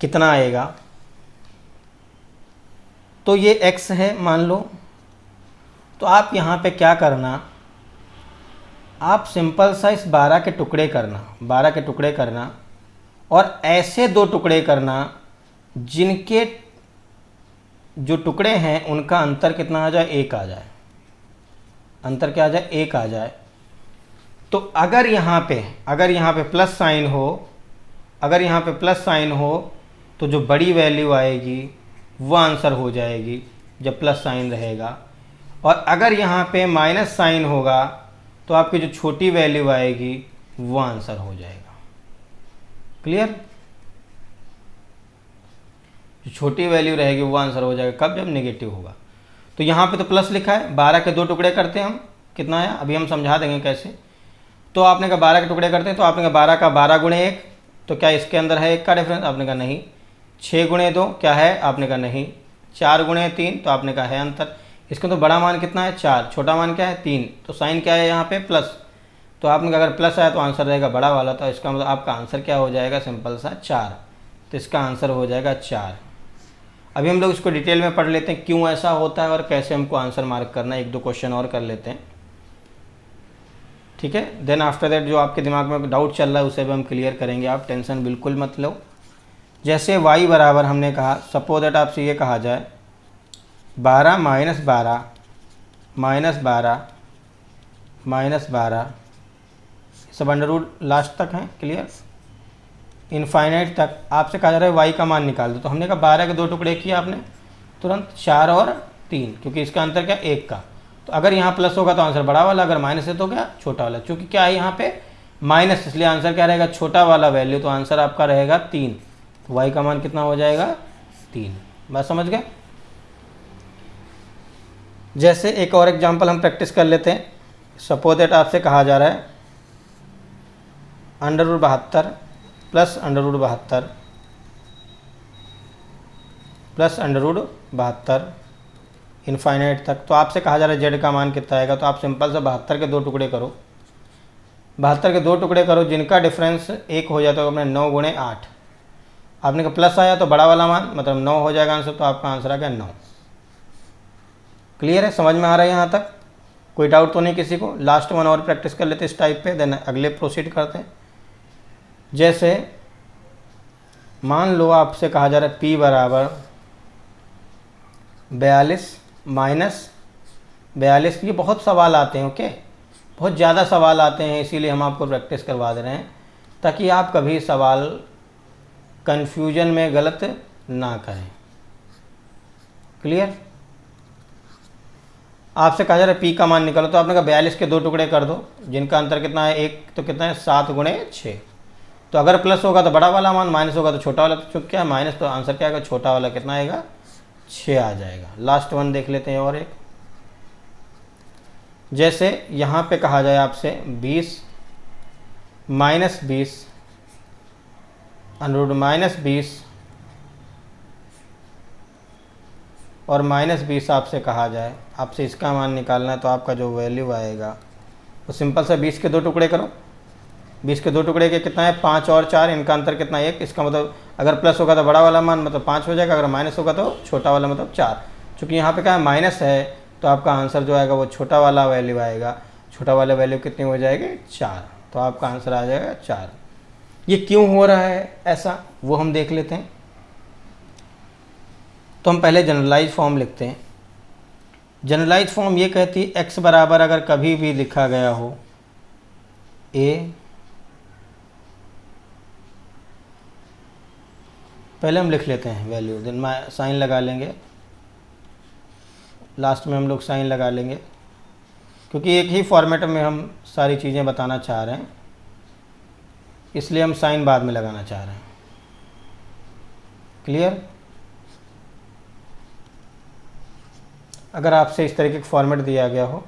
कितना आएगा। तो ये x है मान लो, तो आप यहाँ पे क्या करना, आप सिंपल सा इस 12 के टुकड़े करना, 12 के टुकड़े करना, और ऐसे दो टुकड़े करना जिनके जो टुकड़े हैं उनका अंतर कितना आ जाए, 1 आ जाए। अंतर क्या आ जाए, 1 आ जाए। तो अगर यहाँ पे प्लस साइन हो, अगर यहाँ पे प्लस साइन हो तो जो बड़ी वैल्यू आएगी वो आंसर हो जाएगी जब प्लस साइन रहेगा, और अगर यहाँ पे माइनस साइन होगा तो आपकी जो छोटी वैल्यू आएगी वो आंसर हो जाएगा। क्लियर? जो छोटी वैल्यू रहेगी वो आंसर हो जाएगा कब, जब नेगेटिव होगा। तो यहाँ पे तो प्लस लिखा है, 12 के 2 टुकड़े करते हैं हम, कितना आया अभी हम समझा देंगे कैसे। तो आपने कहा 12 के टुकड़े करते हैं, तो आपने कहा 12 का 12 गुणे 1, तो क्या इसके अंदर है 1 का डिफरेंस, आपने कहा नहीं। 6 गुणे 2 क्या है, आपने कहा नहीं। 4 गुणे 3 तो आपने कहा है अंतर। इसका तो बड़ा मान कितना है 4, छोटा मान क्या है 3, तो साइन क्या है यहाँ पे प्लस, तो आपने कहा अगर प्लस आया तो आंसर रहेगा बड़ा वाला, तो इसका मतलब आपका आंसर क्या हो जाएगा, सिंपल सा 4। तो इसका आंसर हो जाएगा 4। अभी हम लोग इसको डिटेल में पढ़ लेते हैं क्यों ऐसा होता है और कैसे हमको आंसर मार्क करना है। 1-2 क्वेश्चन और कर लेते हैं, ठीक है। देन आफ्टर दैट जो आपके दिमाग में डाउट चल रहा है उसे भी हम क्लियर करेंगे, आप टेंशन बिल्कुल मत लो। जैसे y बराबर हमने कहा, सपोज दैट आपसे ये कहा जाए 12 माइनस 12 माइनस 12 माइनस 12, सब अंडर रूट लास्ट तक हैं, क्लियर, इनफाइनाइट तक। आपसे कहा जा रहा है y का मान निकाल दो, तो हमने कहा 12 के 2 टुकड़े किए आपने, तुरंत 4 और 3, क्योंकि इसका अंतर क्या 1 का। तो अगर यहाँ प्लस होगा तो आंसर बड़ा वाला, अगर माइनस है तो क्या छोटा वाला। क्योंकि क्या है यहाँ पे माइनस, इसलिए आंसर क्या रहेगा छोटा वाला वैल्यू, तो आंसर आपका रहेगा 3। तो y का मान कितना हो जाएगा 3। बात समझ गए? जैसे एक और एग्जांपल हम प्रैक्टिस कर लेते हैं। सपोज दैट आपसे कहा जा रहा है under root 72 plus under root 72 plus under root 72 infinite तक। तो आपसे कहा जा रहा है जेड का मान कितना आएगा, तो आप सिंपल से 72 के 2 टुकड़े करो, 72 के 2 टुकड़े करो जिनका डिफरेंस 1 हो जाता है, अपने 9 गुणे 8। आपने कहा प्लस आया तो बड़ा वाला मान मतलब 9 हो जाएगा आंसर, तो आपका आंसर आ गया 9। क्लियर है, समझ में आ रहा है यहाँ तक? कोई डाउट तो नहीं किसी को? लास्ट वन और प्रैक्टिस कर लेते इस टाइप पे, देन अगले प्रोसीड करते हैं। जैसे मान लो आपसे कहा जा रहा है p बराबर 42 माइनस 42। ये बहुत सवाल आते हैं, ओके, बहुत ज़्यादा सवाल आते हैं, इसीलिए हम आपको प्रैक्टिस करवा दे रहे हैं ताकि आप कभी सवाल कन्फ्यूजन में गलत ना करें। क्लियर? आपसे कहा जा रहा है p का मान निकालो, तो आपने कहा 42 के 2 टुकड़े कर दो जिनका अंतर कितना है 1, तो कितना है 7 गुणे 6। तो अगर प्लस होगा तो बड़ा वाला मान, माइनस होगा तो छोटा वाला, तो चूंकि क्या है माइनस, तो आंसर क्या आएगा छोटा वाला, कितना आएगा 6 आ जाएगा। लास्ट वन देख लेते हैं और एक। जैसे यहाँ पे कहा जाए आपसे 20 माइनस 20 अंडर रूट माइनस 20 और माइनस 20 आपसे कहा जाए, आपसे इसका मान निकालना है, तो आपका जो वैल्यू आएगा वो सिंपल सा 20 के 2 टुकड़े करो। 20 के 2 टुकड़े के कितना है 5 और 4, इनका अंतर कितना 1। इसका मतलब अगर प्लस होगा तो बड़ा वाला मान मतलब 5 हो जाएगा, अगर माइनस होगा तो छोटा वाला मतलब 4। चूँकि यहाँ पे क्या है माइनस है, तो आपका आंसर जो आएगा वो छोटा वाला वैल्यू आएगा। छोटा वाला वैल्यू कितनी हो जाएगी 4, तो आपका आंसर आ जाएगा 4। ये क्यों हो रहा है ऐसा, वो हम देख लेते हैं। तो हम पहले जनरलाइज फॉर्म लिखते हैं। जनरलाइज फॉर्म ये कहती है x बराबर अगर कभी भी लिखा गया हो a, पहले हम लिख लेते हैं वैल्यू, देन साइन लगा लेंगे, लास्ट में हम लोग साइन लगा लेंगे, क्योंकि एक ही फॉर्मेट में हम सारी चीज़ें बताना चाह रहे हैं, इसलिए हम साइन बाद में लगाना चाह रहे हैं। क्लियर? अगर आपसे इस तरीके का फॉर्मेट दिया गया हो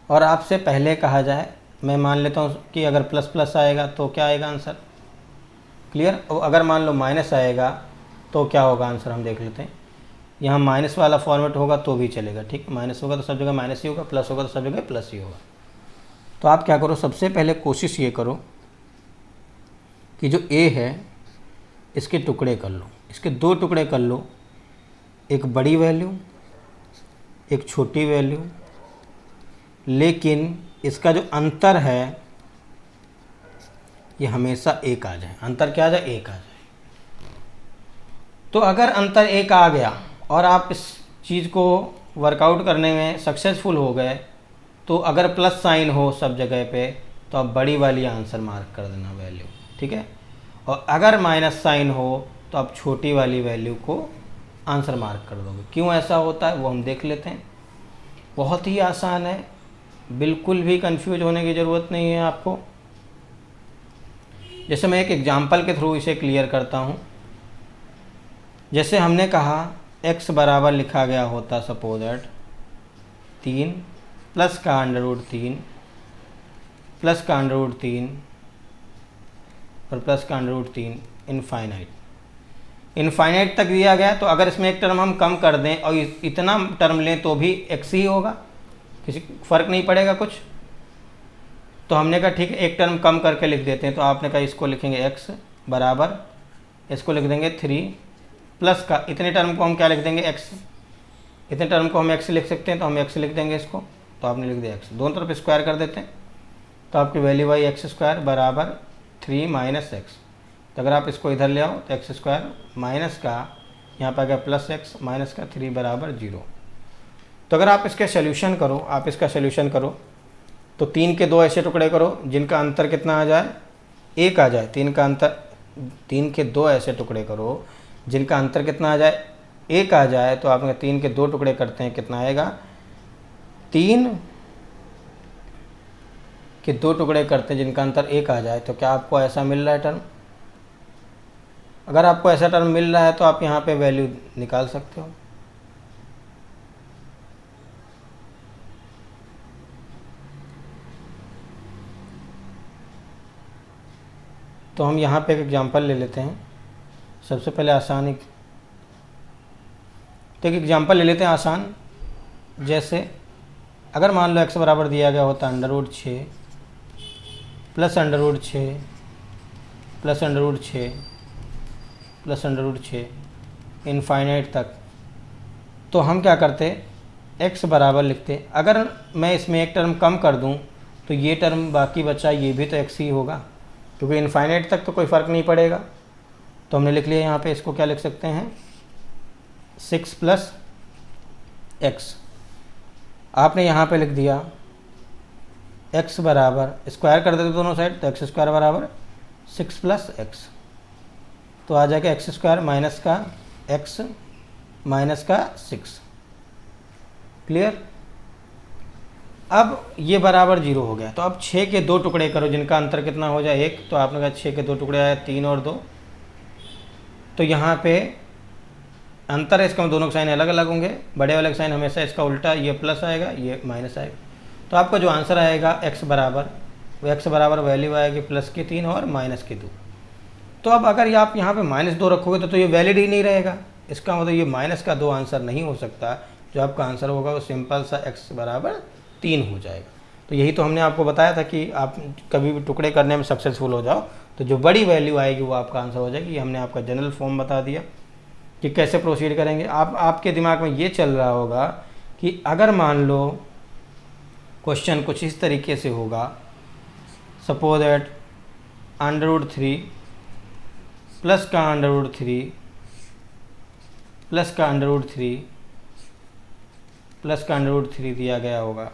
और आपसे पहले कहा जाए, मैं मान लेता हूँ कि अगर प्लस प्लस आएगा तो क्या आएगा आंसर। क्लियर? और अगर मान लो माइनस आएगा तो क्या होगा आंसर, हम देख लेते हैं। यहाँ माइनस वाला फॉर्मेट होगा तो भी चलेगा, ठीक, माइनस होगा तो सब जगह माइनस ही होगा, प्लस होगा तो सब जगह प्लस ही होगा। तो आप क्या करो, सबसे पहले कोशिश ये करो कि जो a है इसके टुकड़े कर लो, इसके 2 टुकड़े कर लो, एक बड़ी वैल्यू एक छोटी वैल्यू, लेकिन इसका जो अंतर है ये हमेशा 1 आ जाए, अंतर क्या आ जाए, 1 आ जाए। तो अगर अंतर 1 आ गया और आप इस चीज़ को वर्कआउट करने में सक्सेसफुल हो गए, तो अगर प्लस साइन हो सब जगह पे तो आप बड़ी वाली आंसर मार्क कर देना वैल्यू, ठीक है। और अगर माइनस साइन हो तो आप छोटी वाली वैल्यू को आंसर मार्क कर दोगे। क्यों ऐसा होता है वो हम देख लेते हैं। बहुत ही आसान है, बिल्कुल भी कंफ्यूज होने की ज़रूरत नहीं है आपको। जैसे मैं एक एग्जांपल के थ्रू इसे क्लियर करता हूँ। जैसे हमने कहा x बराबर लिखा गया होता सपोज दैट 3 प्लस का √3 प्लस का √3 और प्लस का √3 इनफाइनाइट तक दिया गया। तो अगर इसमें एक टर्म हम कम कर दें और इतना टर्म लें तो भी x ही होगा, किसी फ़र्क नहीं पड़ेगा कुछ। तो हमने कहा ठीक है एक टर्म कम करके लिख देते हैं। तो आपने कहा इसको लिखेंगे x बराबर, इसको लिख देंगे 3 प्लस का, इतने टर्म को हम क्या लिख देंगे x, इतने टर्म को हम x लिख सकते हैं तो हम x लिख देंगे इसको। तो आपने लिख दिया x, दोनों तरफ स्क्वायर कर देते हैं तो आपकी वैल्यू आई x² बराबर 3 माइनस एक्स। तो अगर आप इसको इधर ले आओ तो x² माइनस का यहाँ पर आ गया प्लस x माइनस का 3 बराबर 0। तो अगर आप इसका सोल्यूशन करो, आप इसका सोल्यूशन करो तो 3 के 2 ऐसे टुकड़े करो जिनका अंतर कितना आ जाए, 1 आ जाए। 3 के 2 ऐसे टुकड़े करो जिनका अंतर कितना आ जाए, 1 आ जाए। तो आप 3 के 2 टुकड़े करते हैं, कितना आएगा, 3 के 2 टुकड़े करते हैं जिनका अंतर 1 आ जाए। तो क्या आपको ऐसा मिल रहा है टर्म? अगर आपको ऐसा टर्म मिल रहा है तो आप यहाँ पे वैल्यू निकाल सकते हो। तो हम यहाँ पे एक एग्जांपल ले लेते हैं। सबसे पहले आसान तो एक एग्जांपल ले लेते हैं आसान। जैसे अगर मान लो x बराबर दिया गया होता √6 प्लस √6 प्लस √6 प्लस √6 इनफाइनाइट तक, तो हम क्या करते, x बराबर लिखते। अगर मैं इसमें एक टर्म कम कर दूं तो ये टर्म बाकी बचा, ये भी तो x ही होगा क्योंकि इनफाइनाइट तक तो कोई फ़र्क नहीं पड़ेगा। तो हमने लिख लिया यहाँ पे, इसको क्या लिख सकते हैं, 6 प्लस x। आपने यहाँ पे लिख दिया x बराबर, स्क्वायर कर देते दोनों साइड तो x² बराबर 6 प्लस x। तो आ जाएगा x² माइनस का x माइनस का 6। क्लियर? अब ये बराबर 0 हो गया। तो अब 6 के 2 टुकड़े करो जिनका अंतर कितना हो जाए, 1। तो आपने कहा 6 के 2 टुकड़े आए 3 और 2। तो यहाँ पे अंतर है इसका, दोनों के साइन अलग अलग होंगे। बड़े वाले का साइन हमेशा इसका उल्टा, ये प्लस आएगा ये माइनस आएगा। तो आपका जो आंसर आएगा x बराबर वैल्यू आएगी प्लस की 3 और माइनस की 2। तो अब अगर आप यहाँ पे -2 रखोगे तो ये वैलिड ही नहीं रहेगा। इसका मतलब ये माइनस का 2 आंसर नहीं हो सकता। जो आपका आंसर होगा वो सिंपल सा x बराबर 3 हो जाएगा। तो यही तो हमने आपको बताया था कि आप कभी भी टुकड़े करने में सक्सेसफुल हो जाओ तो जो बड़ी वैल्यू आएगी वो आपका आंसर हो जाएगी। ये हमने आपका जनरल फॉर्म बता दिया कि कैसे प्रोसीड करेंगे। आपके दिमाग में ये चल रहा होगा कि अगर मान लो क्वेश्चन कुछ इस तरीके से होगा, सपोज दैट √3 प्लस का √3 प्लस का √3 प्लस का √3 दिया गया होगा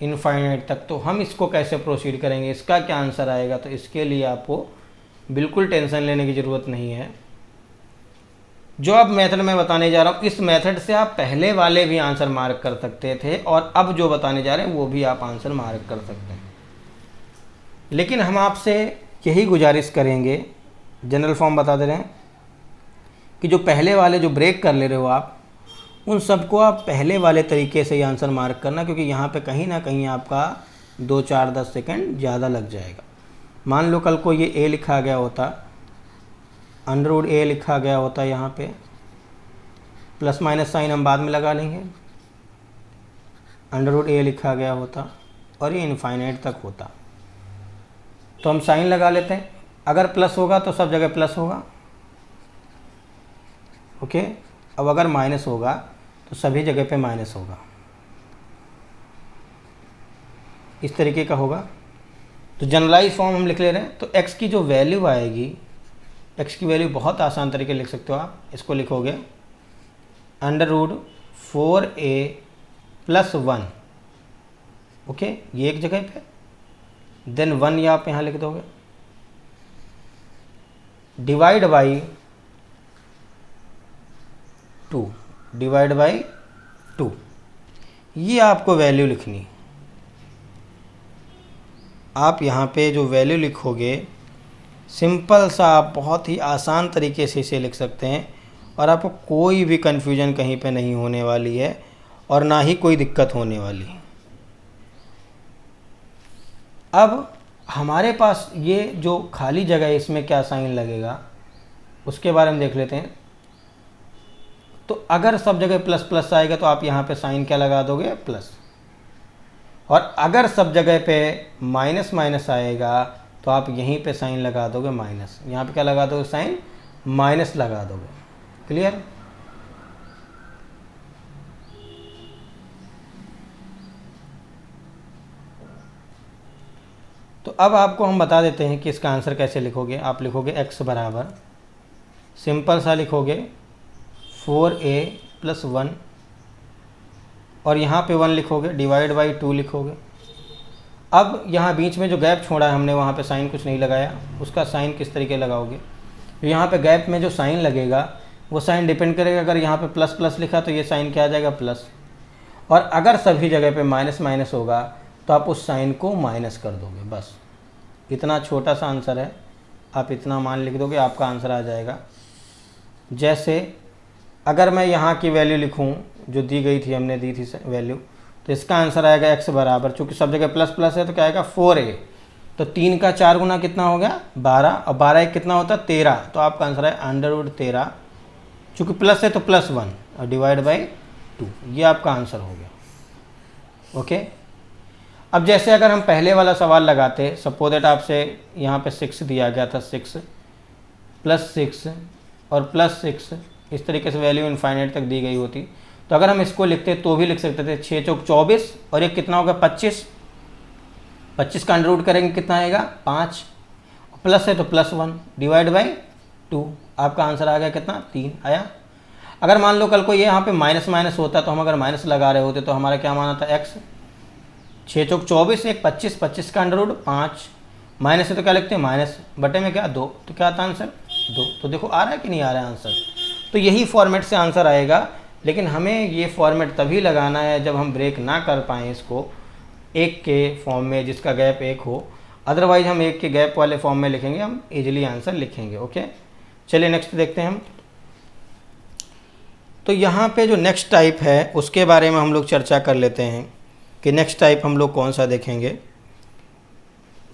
इनफाइनाइट तक। तो हम इसको कैसे प्रोसीड करेंगे, इसका क्या आंसर आएगा? तो इसके लिए आपको बिल्कुल टेंशन लेने की ज़रूरत नहीं है। जो अब मेथड मैं बताने जा रहा हूँ, इस मेथड से आप पहले वाले भी आंसर मार्क कर सकते थे और अब जो बताने जा रहे हैं वो भी आप आंसर मार्क कर सकते हैं। लेकिन हम आपसे यही गुजारिश करेंगे, जनरल फॉर्म बता दे रहे हैं, कि जो पहले वाले जो ब्रेक कर ले रहे हो आप, उन सबको आप पहले वाले तरीके से ही आंसर मार्क करना, क्योंकि यहाँ पे कहीं ना कहीं आपका 2, 4, 10 सेकेंड ज़्यादा लग जाएगा। मान लो कल को ये a लिखा गया होता, √a लिखा गया होता, यहाँ पे प्लस माइनस साइन हम बाद में लगा लेंगे, √a लिखा गया होता और ये इनफाइनाइट तक होता। तो हम साइन लगा लेते हैं, अगर प्लस होगा तो सब जगह प्लस होगा, ओके। अब अगर माइनस होगा तो सभी जगह पे माइनस होगा, इस तरीके का होगा। तो जनरलाइज फॉर्म हम लिख ले रहे हैं। तो x की जो वैल्यू आएगी, x की वैल्यू बहुत आसान तरीके लिख सकते हो आप। इसको लिखोगे √4a+1, ओके, ये एक जगह पे, देन 1 ये आप यहाँ लिख दोगे, डिवाइड बाई 2, डिवाइड बाई 2, ये आपको वैल्यू लिखनी। आप यहाँ पे जो वैल्यू लिखोगे, सिंपल सा आप बहुत ही आसान तरीके से इसे लिख सकते हैं और आपको कोई भी कन्फ्यूजन कहीं पे नहीं होने वाली है और ना ही कोई दिक्कत होने वाली है। अब हमारे पास ये जो खाली जगह है, इसमें क्या साइन लगेगा उसके बारे में देख लेते हैं। तो अगर सब जगह प्लस प्लस आएगा तो आप यहाँ पे साइन क्या लगा दोगे, प्लस। और अगर सब जगह पे माइनस माइनस आएगा तो आप यहीं पे साइन लगा दोगे माइनस। यहाँ पे क्या लगा दोगे, साइन माइनस लगा दोगे। क्लियर? तो अब आपको हम बता देते हैं कि इसका आंसर कैसे लिखोगे। आप लिखोगे x बराबर, सिंपल सा लिखोगे 4a+1 और यहाँ पे 1 लिखोगे, डिवाइड बाई 2 लिखोगे। अब यहाँ बीच में जो गैप छोड़ा है हमने, वहाँ पे साइन कुछ नहीं लगाया, उसका साइन किस तरीके लगाओगे। तो यहाँ पे गैप में जो साइन लगेगा वो साइन डिपेंड करेगा। अगर यहाँ पे प्लस प्लस लिखा तो ये साइन क्या आ जाएगा, प्लस। और अगर सभी जगह पे माइनस माइनस होगा तो आप उस साइन को माइनस कर दोगे। बस इतना छोटा सा आंसर है, आप इतना मान लिख दोगे, आपका आंसर आ जाएगा। जैसे अगर मैं यहाँ की वैल्यू लिखूँ जो दी गई थी, हमने दी थी वैल्यू, तो इसका आंसर आएगा x बराबर, चूँकि सब जगह प्लस प्लस है तो क्या आएगा 4a। तो 3 का 4 गुना कितना हो गया, 12, और 12 एक कितना होता है, 13। तो आपका आंसर है √13, चूँकि प्लस है तो +1 और डिवाइड बाई 2, ये आपका आंसर हो गया। ओके। अब जैसे अगर हम पहले वाला सवाल लगाते, सपोज दैट आपसे यहाँ पे 6 दिया गया था, 6 + 6 और +6, इस तरीके से वैल्यू इनफाइनाइट तक दी गई होती, तो अगर हम इसको लिखते तो भी लिख सकते थे 6 चौक 24 और एक कितना होगा 25, 25 का अंडर रूट करेंगे कितना आएगा 5, प्लस है तो +1 डिवाइड बाई 2, आपका आंसर आ गया कितना 3 आया। अगर मान लो कल को ये यहाँ पे माइनस माइनस होता तो हम अगर माइनस लगा रहे होते तो हमारा क्या माना था x, 6 चौक 24 एक 25, 25 का अंडर रूट 5, माइनस है तो क्या लिखते हैं माइनस, बटे में क्या 2, तो क्या आता आंसर 2। तो देखो आ रहा है कि नहीं आ रहा है आंसर। तो यही फॉर्मेट से आंसर आएगा, लेकिन हमें ये फॉर्मेट तभी लगाना है जब हम ब्रेक ना कर पाएँ इसको एक के फॉर्म में जिसका गैप 1 हो, अदरवाइज हम एक के गैप वाले फॉर्म में लिखेंगे, हम इजीली आंसर लिखेंगे। ओके, चलिए नेक्स्ट देखते हैं हम। तो यहाँ पे जो नेक्स्ट टाइप है उसके बारे में हम लोग चर्चा कर लेते हैं कि नेक्स्ट टाइप हम लोग कौन सा देखेंगे।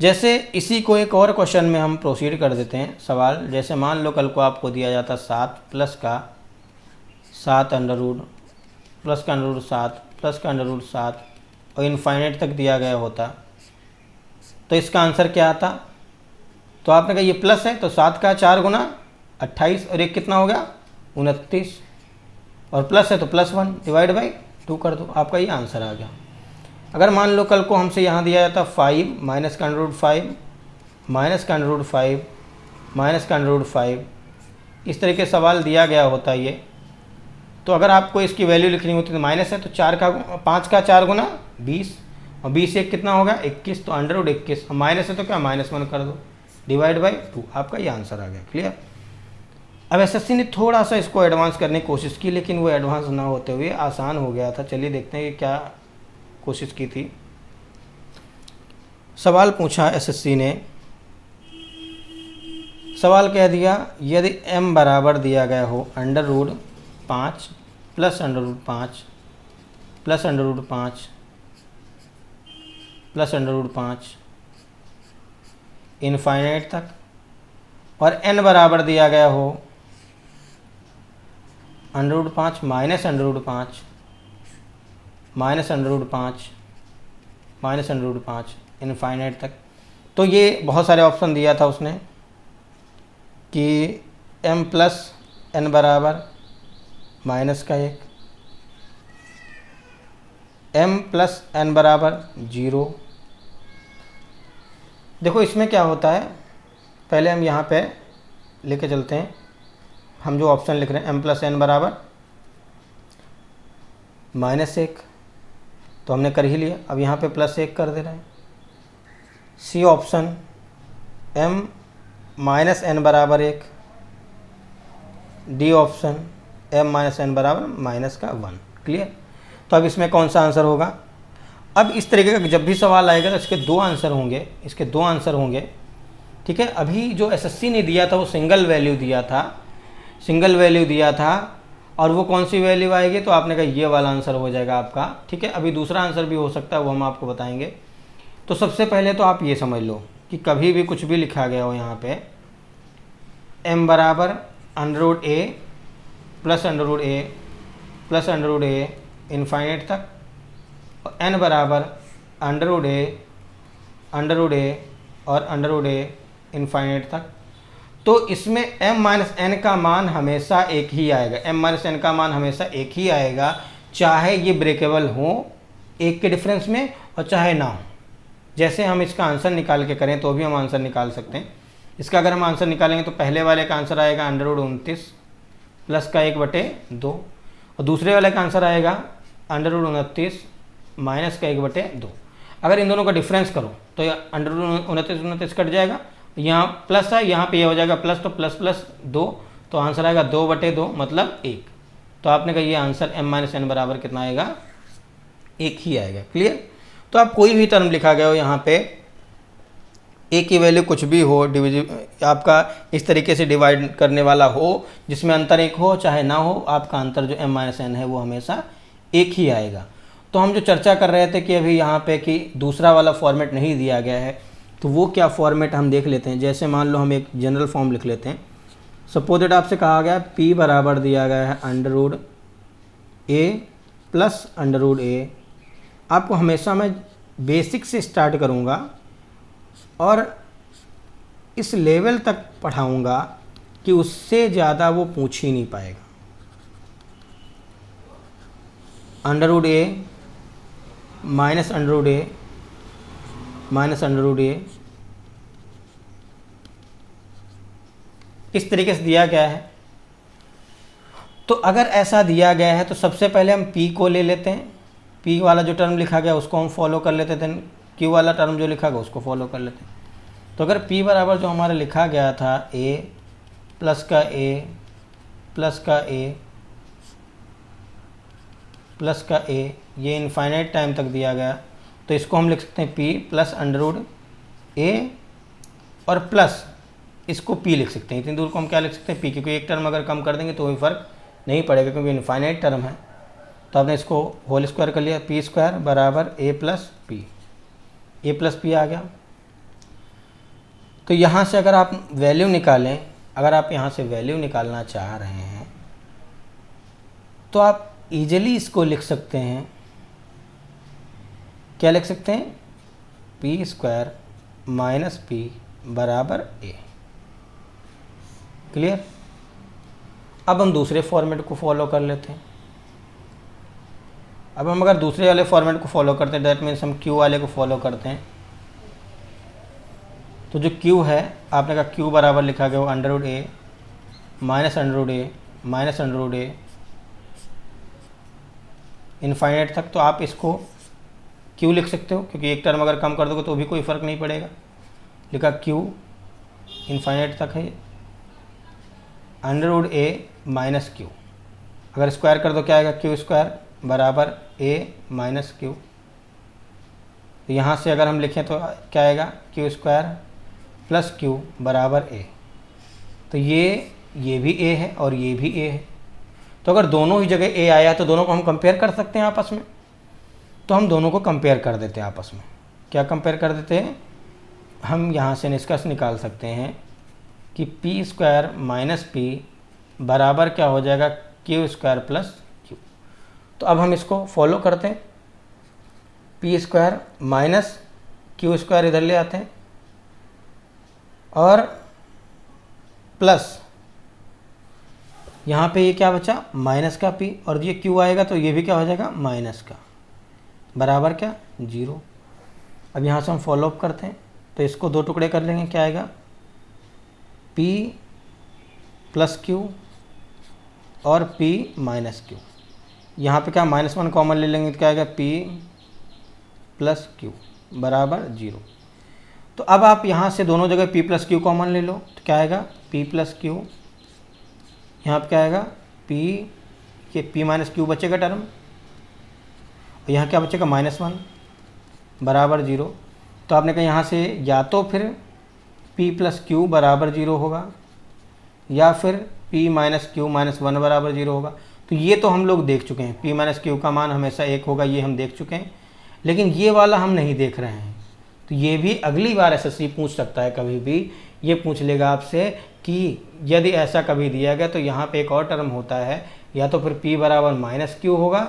जैसे इसी को एक और क्वेश्चन में हम प्रोसीड कर देते हैं सवाल। जैसे मान लो कल को आपको दिया जाता 7 प्लस का 7 अंडर रूट प्लस का अंडर रूट 7 प्लस का अंडर रूट 7 और इनफाइनाइट तक दिया गया होता, तो इसका आंसर क्या आता। तो आपने कहा ये प्लस है तो 7 का 4 गुना 28 और एक कितना हो गया 29, और प्लस है तो +1 डिवाइड बाई 2 कर दो, आपका ये आंसर आ गया। अगर मान लो कल को हमसे यहाँ दिया जाता 5 माइनस का अंडर रूट 5 माइनस का अंडर रूट 5 माइनस का अंडर रूट 5, इस तरह के सवाल दिया गया होता ये, तो अगर आपको इसकी वैल्यू लिखनी होती तो माइनस है तो 5 का 4 गुना 20 और 20 एक कितना होगा 21, तो अंडर रूट 21, माइनस है तो क्या -1 कर दो डिवाइड बाई 2, आपका ये आंसर आ गया। क्लियर। अब एसएससी ने थोड़ा सा इसको एडवांस करने की कोशिश की, लेकिन वो एडवांस ना होते हुए आसान हो गया था। चलिए देखते हैं कि क्या कोशिश की थी। सवाल पूछा एसएससी ने, सवाल कह दिया यदि m बराबर दिया गया हो under root 5 plus under root 5 plus under root 5 plus under root 5 infinite तक, और n बराबर दिया गया हो under root 5 minus under root 5 minus under root 5 minus under root 5 infinite तक। तो ये बहुत सारे ऑप्शन दिया था उसने कि m प्लस n बराबर माइनस का 1, m प्लस n बराबर 0, देखो इसमें क्या होता है, पहले हम यहाँ पे लेके चलते हैं। हम जो ऑप्शन लिख रहे हैं m+n बराबर -1, तो हमने कर ही लिया। अब यहाँ पे +1 कर दे रहे हैं। सी ऑप्शन m-n बराबर 1, डी ऑप्शन m-n बराबर -1। क्लियर। तो अब इसमें कौन सा आंसर होगा? अब इस तरीके का जब भी सवाल आएगा तो इसके दो आंसर होंगे, इसके दो आंसर होंगे। ठीक है। अभी जो एसएससी ने दिया था वो सिंगल वैल्यू दिया था, सिंगल वैल्यू दिया था, और वो कौन सी वैल्यू आएगी? तो आपने कहा ये वाला आंसर हो जाएगा आपका। ठीक है। अभी दूसरा आंसर भी हो सकता है, वो हम आपको बताएंगे। तो सबसे पहले तो आप ये समझ लो कि कभी भी कुछ भी लिखा गया हो यहाँ पे m बराबर √a प्लस √a इनफाइनेट तक, और n बराबर √a और √a इनफाइनेट तक। तो इसमें m-n का मान हमेशा एक ही आएगा, m-n का मान हमेशा एक ही आएगा, चाहे ये ब्रेकेबल हो एक के डिफरेंस में और चाहे ना हो। जैसे हम इसका आंसर निकाल के करें तो भी हम आंसर निकाल सकते हैं। इसका अगर हम आंसर निकालेंगे तो पहले वाले का आंसर आएगा √29 प्लस का 1/2, और दूसरे वाले का आंसर आएगा √29 माइनस का 1/2। अगर इन दोनों का डिफरेंस करो तो √29 कट जाएगा, यहाँ प्लस है, यहाँ पे ये हो जाएगा प्लस, तो प्लस 2, तो आंसर आएगा 2/2 मतलब 1। तो आपने कहा ये आंसर m-n बराबर कितना आएगा? 1 ही आएगा। क्लियर। तो आप कोई भी टर्म लिखा गया हो यहाँ पे, ए की वैल्यू कुछ भी हो, आपका इस तरीके से डिवाइड करने वाला हो जिसमें अंतर 1 हो चाहे ना हो, आपका अंतर जो m-n है वो हमेशा 1 ही आएगा। तो हम जो चर्चा कर रहे थे कि अभी यहाँ पे कि दूसरा वाला फॉर्मेट नहीं दिया गया है, तो वो क्या फॉर्मेट हम देख लेते हैं। जैसे मान लो हम एक जनरल फॉर्म लिख लेते हैं। सपोज दैट आपसे कहा गया p बराबर दिया गया है √a प्लस √a। आपको हमेशा मैं बेसिक से स्टार्ट करूँगा और इस लेवल तक पढ़ाऊँगा कि उससे ज़्यादा वो पूछ ही नहीं पाएगा। √a minus √a minus √a इस तरीके से दिया गया है। तो अगर ऐसा दिया गया है तो सबसे पहले हम p को ले लेते हैं, p वाला जो टर्म लिखा गया उसको हम फॉलो कर लेते थे, q वाला टर्म जो लिखा गया उसको फॉलो कर लेते हैं। तो अगर p बराबर जो हमारा लिखा गया था a प्लस का a प्लस का a प्लस का a, ये इनफाइनाइट टाइम तक दिया गया, तो इसको हम लिख सकते हैं p प्लस √a और प्लस इसको p लिख सकते हैं। इतनी दूर को हम क्या लिख सकते हैं? p, क्योंकि एक टर्म अगर कम कर देंगे तो कोई फ़र्क नहीं पड़ेगा क्योंकि इनफाइनाइट टर्म है। तो आपने इसको होल स्क्वायर कर लिया, p² बराबर a प्लस p आ गया। तो यहाँ से अगर आप वैल्यू निकालें, अगर आप यहाँ से वैल्यू निकालना चाह रहे हैं तो आप ईजिली इसको लिख सकते हैं। क्या लिख सकते हैं? p² माइनस p बराबर a। क्लियर। अब हम दूसरे फॉर्मेट को फॉलो कर लेते हैं। अब हम अगर दूसरे वाले फॉर्मेट को फॉलो करते हैं, दैट मीन्स हम q वाले को फॉलो करते हैं। तो जो q है, आपने कहा q बराबर लिखा गया वो √a माइनस √a इनफाइनाइट तक। तो आप इसको q लिख सकते हो क्योंकि एक टर्म अगर कम कर दोगे तो भी कोई फ़र्क नहीं पड़ेगा। लिखा q इनफाइनाइट तक है, √a माइनस q, अगर स्क्वायर कर दो क्या आएगा? q² बराबर a माइनस q। तो यहाँ से अगर हम लिखें तो क्या आएगा? q² प्लस q बराबर a। तो ये भी a है और ये भी a है। तो अगर दोनों ही जगह a आया तो दोनों को हम कंपेयर कर सकते हैं आपस में। तो हम दोनों को कंपेयर कर देते हैं आपस में। क्या कंपेयर कर देते हैं? हम यहाँ से निष्कर्ष निकाल सकते हैं कि p² माइनस p बराबर क्या हो जाएगा? q² plus q। तो अब हम इसको फॉलो करते हैं। p² माइनस q² इधर ले आते हैं और प्लस यहाँ पे ये क्या बचा? माइनस का p, और ये q आएगा तो ये भी क्या हो जाएगा? माइनस का, बराबर क्या? 0। अब यहाँ से हम फॉलो अप करते हैं तो इसको 2 टुकड़े कर लेंगे, क्या आएगा p प्लस q और p माइनस q। यहाँ पे क्या -1 कॉमन ले लेंगे तो क्या आएगा p प्लस q बराबर 0। तो अब आप यहाँ से दोनों जगह p प्लस q कॉमन ले लो तो क्या आएगा p प्लस q, यहाँ पे क्या आएगा p माइनस q बचेगा टर्म, और यहाँ क्या बचेगा -1 बराबर 0। तो आपने कहा यहाँ से या तो फिर p प्लस q बराबर 0 होगा या फिर p माइनस q माइनस 1 बराबर 0 होगा। तो ये तो हम लोग देख चुके हैं, p माइनस q का मान हमेशा 1 होगा, ये हम देख चुके हैं। लेकिन ये वाला हम नहीं देख रहे हैं, तो ये भी अगली बार एसएससी पूछ सकता है, कभी भी ये पूछ लेगा आपसे कि यदि ऐसा कभी दिया गया तो यहाँ पे एक और टर्म होता है, या तो फिर p बराबर माइनस q होगा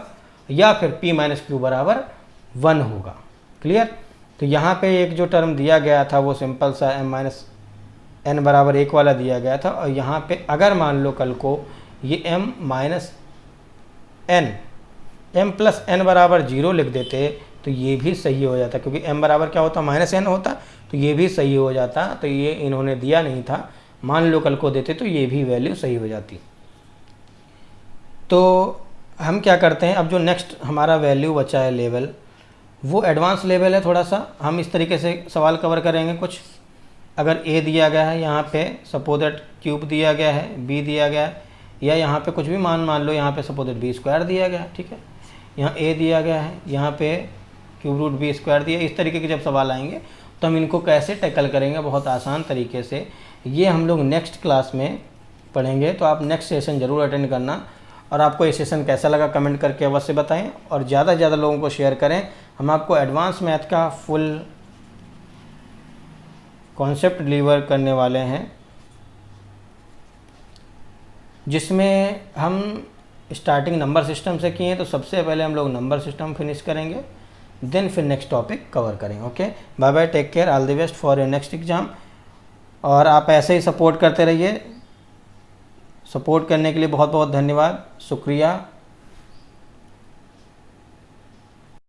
या फिर p माइनस q बराबर 1 होगा। क्लियर। तो यहाँ पे एक जो टर्म दिया गया था वो सिंपल सा m माइनस n बराबर 1 वाला दिया गया था, और यहाँ पे अगर मान लो कल को ये m minus n m plus n बराबर 0 लिख देते तो ये भी सही हो जाता, क्योंकि m बराबर क्या होता -n होता, तो ये भी सही हो जाता। तो ये इन्होंने दिया नहीं था, मान लो कल को देते तो ये भी वैल्यू सही हो जाती। तो हम क्या करते हैं, अब जो नेक्स्ट हमारा वैल्यू बचा है लेवल, वो एडवांस लेवल है। थोड़ा सा हम इस तरीके से सवाल कवर करेंगे। कुछ अगर a दिया गया है, यहाँ पे सपोज दैट क्यूब दिया गया है, b दिया गया है, या यहाँ पे कुछ भी मान लो, यहाँ पे सपोज दैट b स्क्वायर दिया गया है, ठीक है, यहाँ a दिया गया है, यहाँ पे क्यूब रूट b स्क्वायर दिया। इस तरीके के जब सवाल आएंगे तो हम इनको कैसे टैकल करेंगे बहुत आसान तरीके से, ये हम लोग नेक्स्ट क्लास में पढ़ेंगे। तो आप नेक्स्ट सेशन ज़रूर अटेंड करना, और आपको ये सेशन कैसा लगा कमेंट करके अवश्य बताएं, और ज़्यादा से ज़्यादा लोगों को शेयर करें। हम आपको एडवांस मैथ का फुल कॉन्सेप्ट डिलीवर करने वाले हैं, जिसमें हम स्टार्टिंग नंबर सिस्टम से किए हैं। तो सबसे पहले हम लोग नंबर सिस्टम फिनिश करेंगे, देन फिर नेक्स्ट टॉपिक कवर करेंगे। Okay, bye bye, take care, all the best for your next exam. और आप ऐसे ही सपोर्ट करते रहिए। सपोर्ट करने के लिए बहुत बहुत धन्यवाद, शुक्रिया।